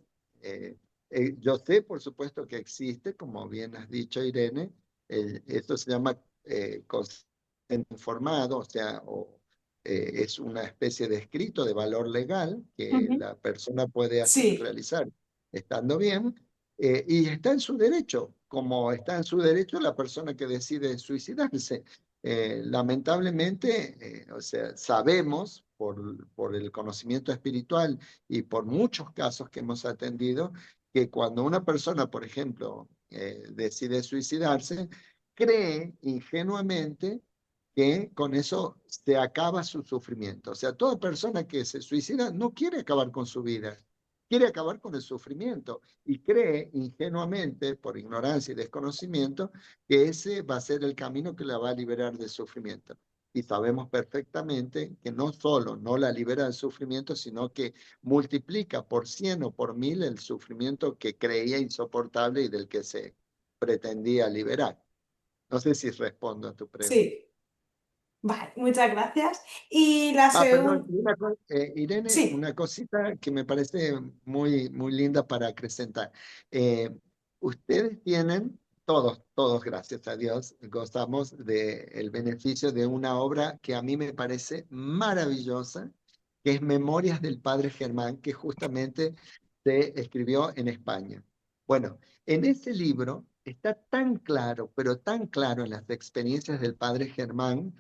eh, yo sé, por supuesto, que existe, como bien has dicho, Irene, esto se llama consentimiento informado, o sea, es una especie de escrito de valor legal que Ujú. la persona puede Sí, realizar estando bien, y está en su derecho, como está en su derecho la persona que decide suicidarse. Lamentablemente, o sea, sabemos por el conocimiento espiritual y por muchos casos que hemos atendido, que cuando una persona, por ejemplo, decide suicidarse, cree ingenuamente que con eso se acaba su sufrimiento. O sea, toda persona que se suicida no quiere acabar con su vida, quiere acabar con el sufrimiento y cree ingenuamente, por ignorancia y desconocimiento, que ese va a ser el camino que la va a liberar del sufrimiento. Y sabemos perfectamente que no solo no la libera del sufrimiento, sino que multiplica por 100 o por 1000 el sufrimiento que creía insoportable y del que se pretendía liberar. No sé si respondo a tu pregunta. sí. Vale, muchas gracias. Y la Perdón, segunda, Irene, sí. una cosita que me parece muy, muy linda para acrecentar. Eh, Ustedes tienen, todos, gracias a Dios, gozamos del beneficio de una obra que a mí me parece maravillosa, que es Memorias del Padre Germán, que justamente se escribió en España. Bueno, en ese libro está tan claro, pero tan claro en las experiencias del Padre Germán,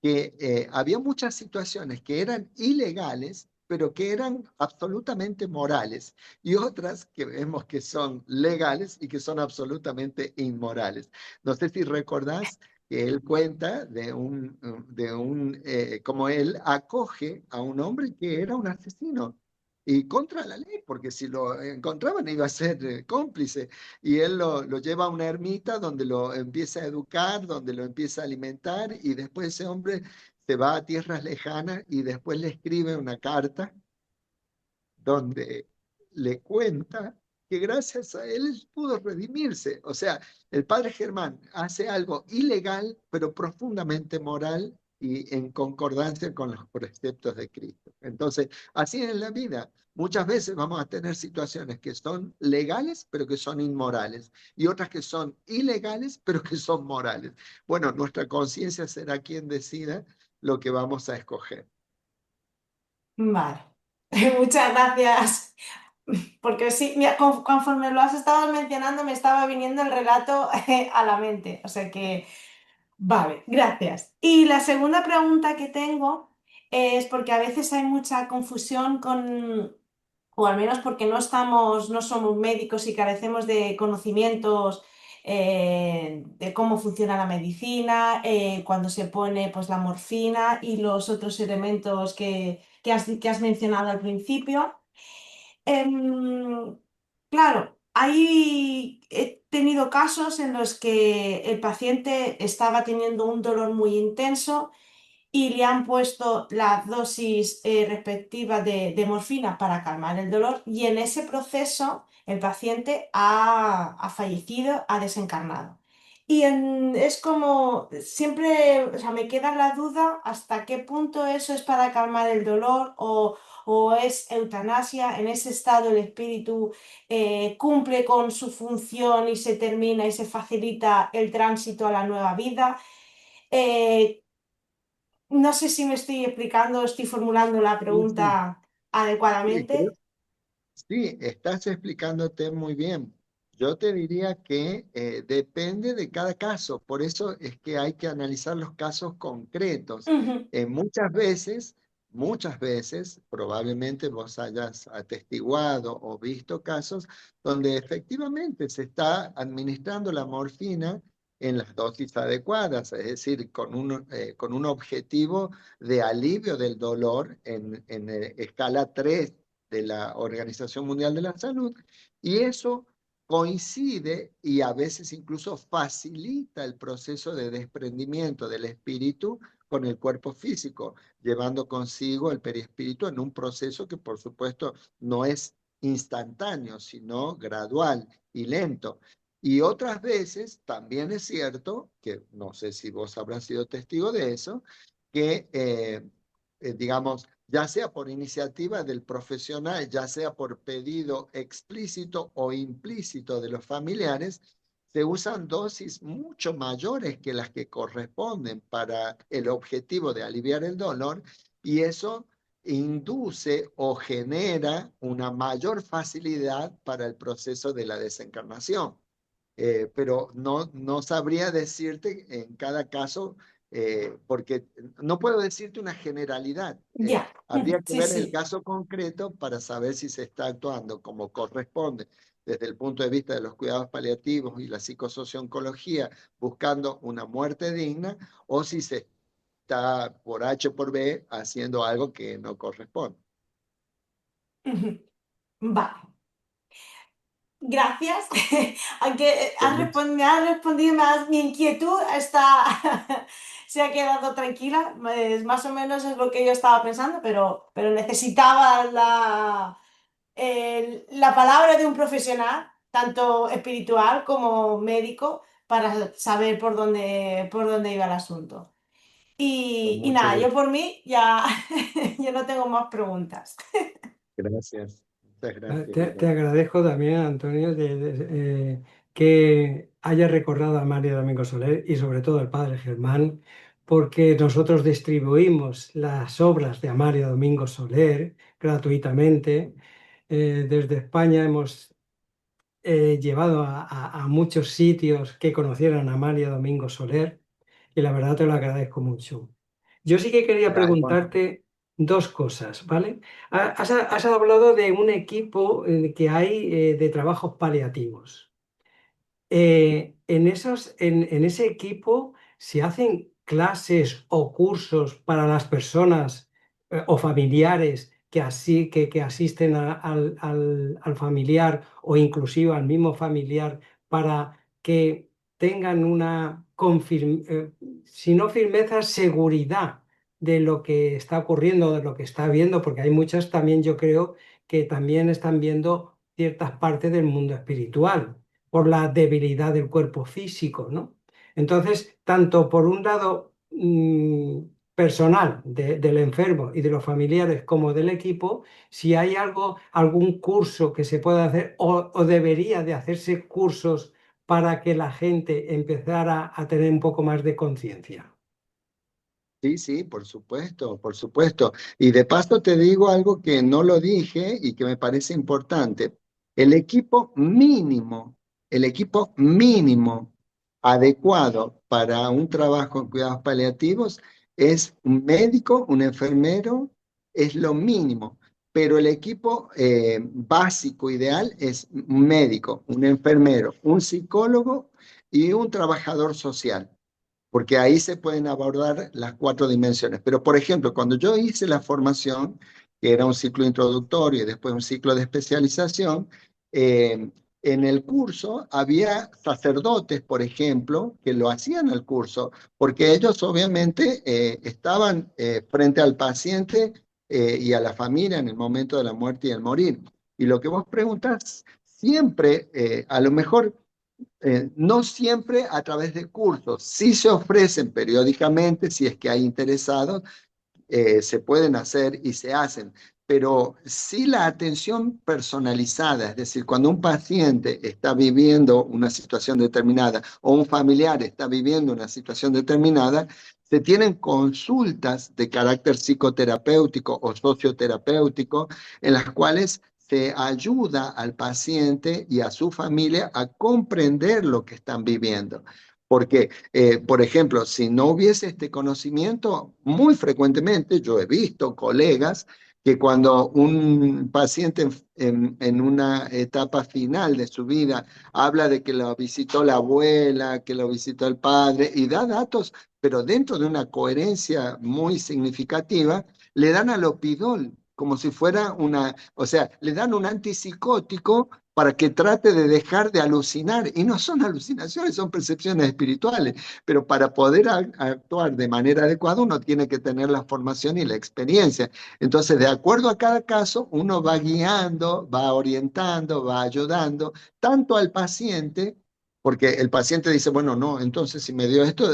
que había muchas situaciones que eran ilegales, pero que eran absolutamente morales, y otras que vemos que son legales y que son absolutamente inmorales. No sé si recordás que él cuenta como él acoge a un hombre que era un asesino. Y contra la ley, porque si lo encontraban iba a ser cómplice. Y él lo lleva a una ermita donde lo empieza a educar, donde lo empieza a alimentar, y después ese hombre se va a tierras lejanas y después le escribe una carta donde le cuenta que gracias a él pudo redimirse. O sea, el padre Germán hace algo ilegal, pero profundamente moral y en concordancia con los preceptos de Cristo. Entonces, así es en la vida. Muchas veces vamos a tener situaciones que son legales, pero que son inmorales, y otras que son ilegales, pero que son morales. Bueno, nuestra conciencia será quien decida lo que vamos a escoger. Vale. Muchas gracias. Porque sí, mira, conforme lo has estado mencionando, me estaba viniendo el relato a la mente. O sea que, vale, gracias. Y la segunda pregunta que tengo es porque a veces hay mucha confusión con, o al menos porque no somos médicos y carecemos de conocimientos de cómo funciona la medicina, cuando se pone pues, la morfina y los otros elementos que has mencionado al principio. Em, claro, ahí he tenido casos en los que el paciente estaba teniendo un dolor muy intenso y le han puesto la dosis respectiva de morfina para calmar el dolor y en ese proceso el paciente ha fallecido, ha desencarnado. Y es como, siempre, o sea, me queda la duda hasta qué punto eso es para calmar el dolor o es eutanasia. En ese estado el espíritu cumple con su función y se termina y se facilita el tránsito a la nueva vida. Eh, no sé si me estoy explicando, estoy formulando la Sí, sí, pregunta sí, creo. adecuadamente. Sí, estás explicándote muy bien. Yo te diría que depende de cada caso, por eso es que hay que analizar los casos concretos. Ujú. Muchas veces, probablemente vos hayas atestiguado o visto casos donde efectivamente se está administrando la morfina en las dosis adecuadas, es decir, con un objetivo de alivio del dolor en escala 3 de la Organización Mundial de la Salud, y eso coincide y a veces incluso facilita el proceso de desprendimiento del espíritu con el cuerpo físico, llevando consigo el perispíritu en un proceso que por supuesto no es instantáneo, sino gradual y lento. Y otras veces también es cierto, que no sé si vos habrás sido testigo de eso, que digamos, ya sea por iniciativa del profesional, ya sea por pedido explícito o implícito de los familiares, se usan dosis mucho mayores que las que corresponden para el objetivo de aliviar el dolor, y eso induce o genera una mayor facilidad para el proceso de la desencarnación. Pero no sabría decirte en cada caso, porque no puedo decirte una generalidad. Ya, Habría que sí, ver el sí. caso concreto para saber si se está actuando como corresponde desde el punto de vista de los cuidados paliativos y la psicosociooncología, buscando una muerte digna, o si se está por H o por B haciendo algo que no corresponde. Ujú. Vale. Gracias. Aunque Con mucho- me has respondido más, mi inquietud está, se ha quedado tranquila. Más o menos es lo que yo estaba pensando, pero necesitaba la palabra de un profesional, tanto espiritual como médico, para saber por dónde iba el asunto. con Y mucho nada, yo gusto. por mí ya, yo no tengo más preguntas. Gracias. Muchas gracias, Te Lorena. agradezco también, Antonio, que haya recordado a María Domingo Soler y sobre todo al padre Germán, porque nosotros distribuimos las obras de Amalia Domingo Soler gratuitamente. Desde España hemos llevado a muchos sitios que conocieran a Amalia Domingo Soler y la verdad te lo agradezco mucho. Yo sí que quería preguntarte dos cosas, ¿vale? Has hablado de un equipo que hay de trabajos paliativos. En ese equipo se hacen clases o cursos para las personas o familiares que asisten al familiar o inclusive al mismo familiar para que tengan una, si no firmeza, seguridad de lo que está ocurriendo, de lo que está viendo, porque hay muchas también, yo creo, que también están viendo ciertas partes del mundo espiritual por la debilidad del cuerpo físico, ¿no? Entonces, tanto por un lado personal del enfermo y de los familiares como del equipo, si hay algún curso que se pueda hacer o debería de hacerse cursos para que la gente empezara a tener un poco más de conciencia. Sí, sí, por supuesto, por supuesto. Y de paso te digo algo que no lo dije y que me parece importante. El equipo mínimo, el equipo mínimo adecuado para un trabajo en cuidados paliativos es un médico, un enfermero, es lo mínimo. Pero el equipo básico, ideal, es un médico, un enfermero, un psicólogo y un trabajador social, porque ahí se pueden abordar las cuatro dimensiones. Pero, por ejemplo, cuando yo hice la formación, que era un ciclo introductorio y después un ciclo de especialización, eh, en el curso había sacerdotes, por ejemplo, que lo hacían el curso, porque ellos obviamente estaban frente al paciente y a la familia en el momento de la muerte y el morir. Y lo que vos preguntas, siempre, a lo mejor no siempre a través de cursos, sí se ofrecen periódicamente si es que hay interesados, se pueden hacer y se hacen, pero sí la atención personalizada, es decir, cuando un paciente está viviendo una situación determinada o un familiar está viviendo una situación determinada, se tienen consultas de carácter psicoterapéutico o socioterapéutico en las cuales se ayuda al paciente y a su familia a comprender lo que están viviendo. Porque por ejemplo, si no hubiese este conocimiento, muy frecuentemente yo he visto colegas que cuando un paciente en una etapa final de su vida habla de que lo visitó la abuela, que lo visitó el padre y da datos, pero dentro de una coherencia muy significativa, le dan alopidol como si fuera una, o sea, le dan un antipsicótico para que trate de dejar de alucinar. Y no son alucinaciones, son percepciones espirituales. Pero para poder actuar de manera adecuada, uno tiene que tener la formación y la experiencia. Entonces, de acuerdo a cada caso, uno va guiando, va orientando, va ayudando, tanto al paciente, porque el paciente dice, bueno, no, entonces si me dio esto,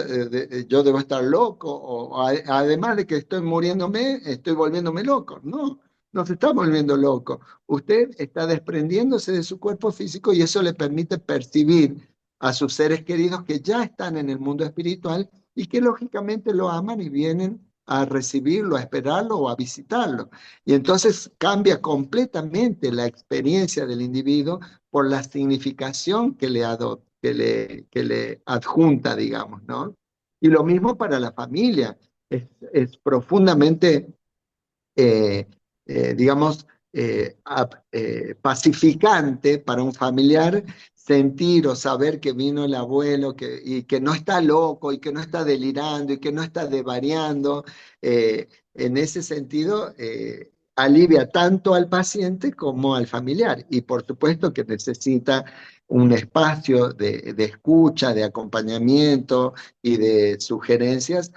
yo debo estar loco, además de que estoy muriéndome, estoy volviéndome loco. No, no se está volviendo loco. Usted está desprendiéndose de su cuerpo físico y eso le permite percibir a sus seres queridos que ya están en el mundo espiritual y que lógicamente lo aman y vienen a recibirlo, a esperarlo o a visitarlo. Y entonces cambia completamente la experiencia del individuo por la significación que le adjunta, digamos, ¿no? Y lo mismo para la familia. Es profundamente eh, digamos, pacificante para un familiar sentir o saber que vino el abuelo y que no está loco y que no está delirando y que no está devariando. En ese sentido, alivia tanto al paciente como al familiar y por supuesto que necesita un espacio de escucha, de acompañamiento y de sugerencias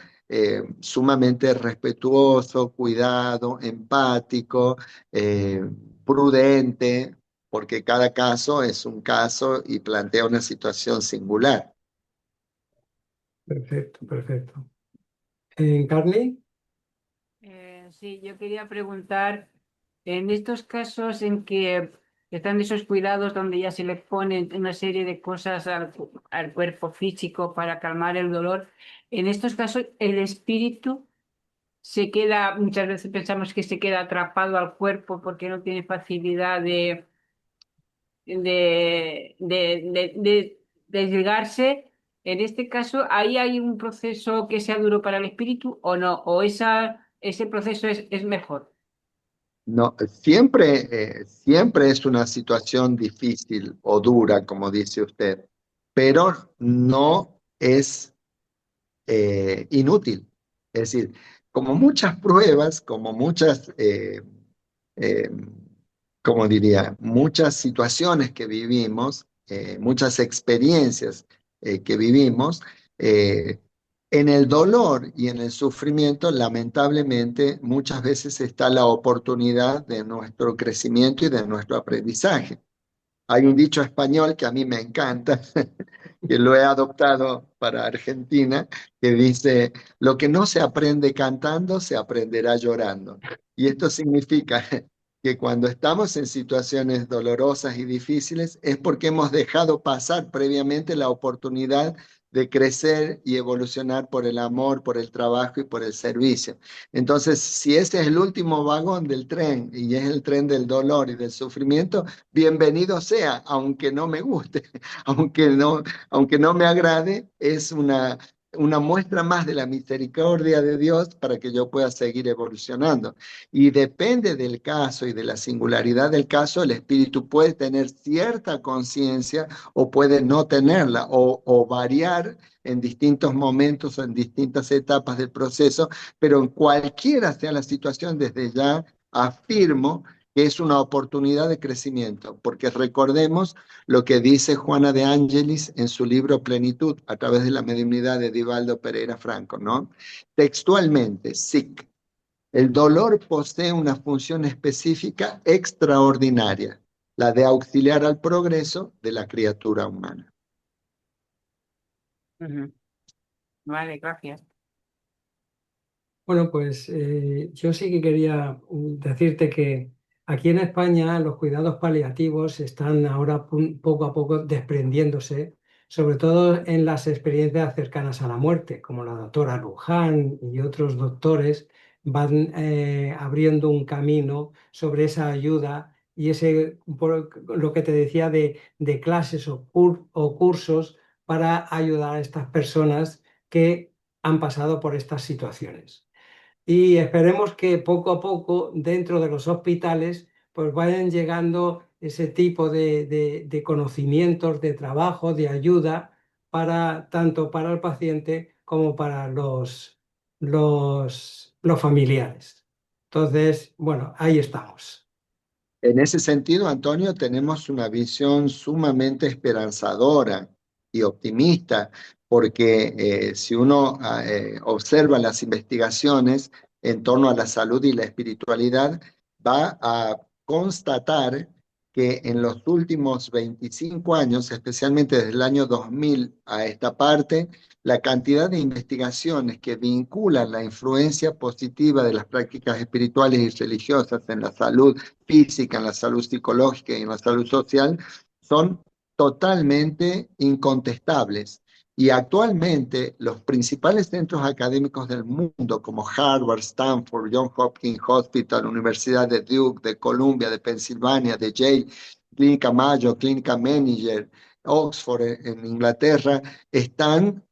sumamente respetuoso, cuidado, empático, eh, prudente, porque cada caso es un caso y plantea una situación singular. Perfecto, perfecto. Carly, Sí, yo quería preguntar, en estos casos en que están esos cuidados donde ya se le ponen una serie de cosas al cuerpo físico para calmar el dolor, en estos casos el espíritu se queda, muchas veces pensamos que se queda atrapado al cuerpo porque no tiene facilidad de desligarse. En este caso, ¿ahí hay un proceso que sea duro para el espíritu o no? ¿O ese proceso es mejor? No, siempre es una situación difícil o dura, como dice usted, pero no es inútil. Es decir, como muchas pruebas, como muchas eh, como diría, muchas situaciones que vivimos, muchas experiencias que vivimos, eh, en el dolor y en el sufrimiento, lamentablemente, muchas veces está la oportunidad de nuestro crecimiento y de nuestro aprendizaje. Hay un dicho español que a mí me encanta, que lo he adoptado para Argentina, que dice, lo que no se aprende cantando, se aprenderá llorando. Y esto significa que cuando estamos en situaciones dolorosas y difíciles es porque hemos dejado pasar previamente la oportunidad de crecer y evolucionar por el amor, por el trabajo y por el servicio. Entonces, si ese es el último vagón del tren y es el tren del dolor y del sufrimiento, bienvenido sea, aunque no me guste, aunque no me agrade, es una muestra más de la misericordia de Dios para que yo pueda seguir evolucionando. Y depende del caso y de la singularidad del caso, el espíritu puede tener cierta conciencia o puede no tenerla o variar en distintos momentos o en distintas etapas del proceso, pero en cualquiera sea la situación, desde ya afirmo que es una oportunidad de crecimiento, porque recordemos lo que dice Juana de Ángelis en su libro Plenitud, a través de la mediunidad de Divaldo Pereira Franco, ¿no? Textualmente, SIC, el dolor posee una función específica extraordinaria, la de auxiliar al progreso de la criatura humana. Ujú. Vale, gracias. Bueno, pues yo sí que quería decirte que aquí en España los cuidados paliativos están ahora poco a poco desprendiéndose, sobre todo en las experiencias cercanas a la muerte, como la doctora Luján y otros doctores van abriendo un camino sobre esa ayuda y lo que te decía de clases o cursos para ayudar a estas personas que han pasado por estas situaciones. Y esperemos que poco a poco dentro de los hospitales pues vayan llegando ese tipo de conocimientos, de trabajo, de ayuda para tanto para el paciente como para los familiares. Entonces, bueno, ahí estamos. En ese sentido, Antonio, tenemos una visión sumamente esperanzadora y optimista, porque si uno observa las investigaciones en torno a la salud y la espiritualidad, va a constatar que en los últimos 25 años, especialmente desde el año 2000 a esta parte, la cantidad de investigaciones que vinculan la influencia positiva de las prácticas espirituales y religiosas en la salud física, en la salud psicológica y en la salud social, son totalmente incontestables. Y actualmente los principales centros académicos del mundo, como Harvard, Stanford, Johns Hopkins Hospital, Universidad de Duke, de Columbia, de Pensilvania, de Yale, Clínica Mayo, Clínica Manager, Oxford en Inglaterra, están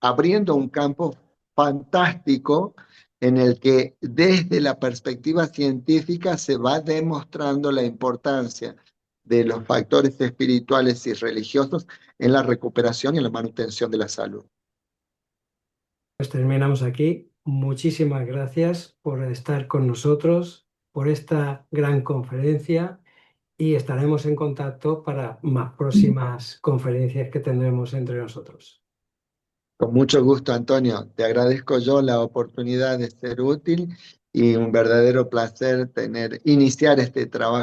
abriendo un campo fantástico en el que desde la perspectiva científica se va demostrando la importancia de los factores espirituales y religiosos en la recuperación y en la manutención de la salud. Pues terminamos aquí. Muchísimas gracias por estar con nosotros, por esta gran conferencia y estaremos en contacto para más próximas conferencias que tendremos entre nosotros. Con mucho gusto, Antonio. Te agradezco yo la oportunidad de ser útil y un verdadero placer iniciar este trabajo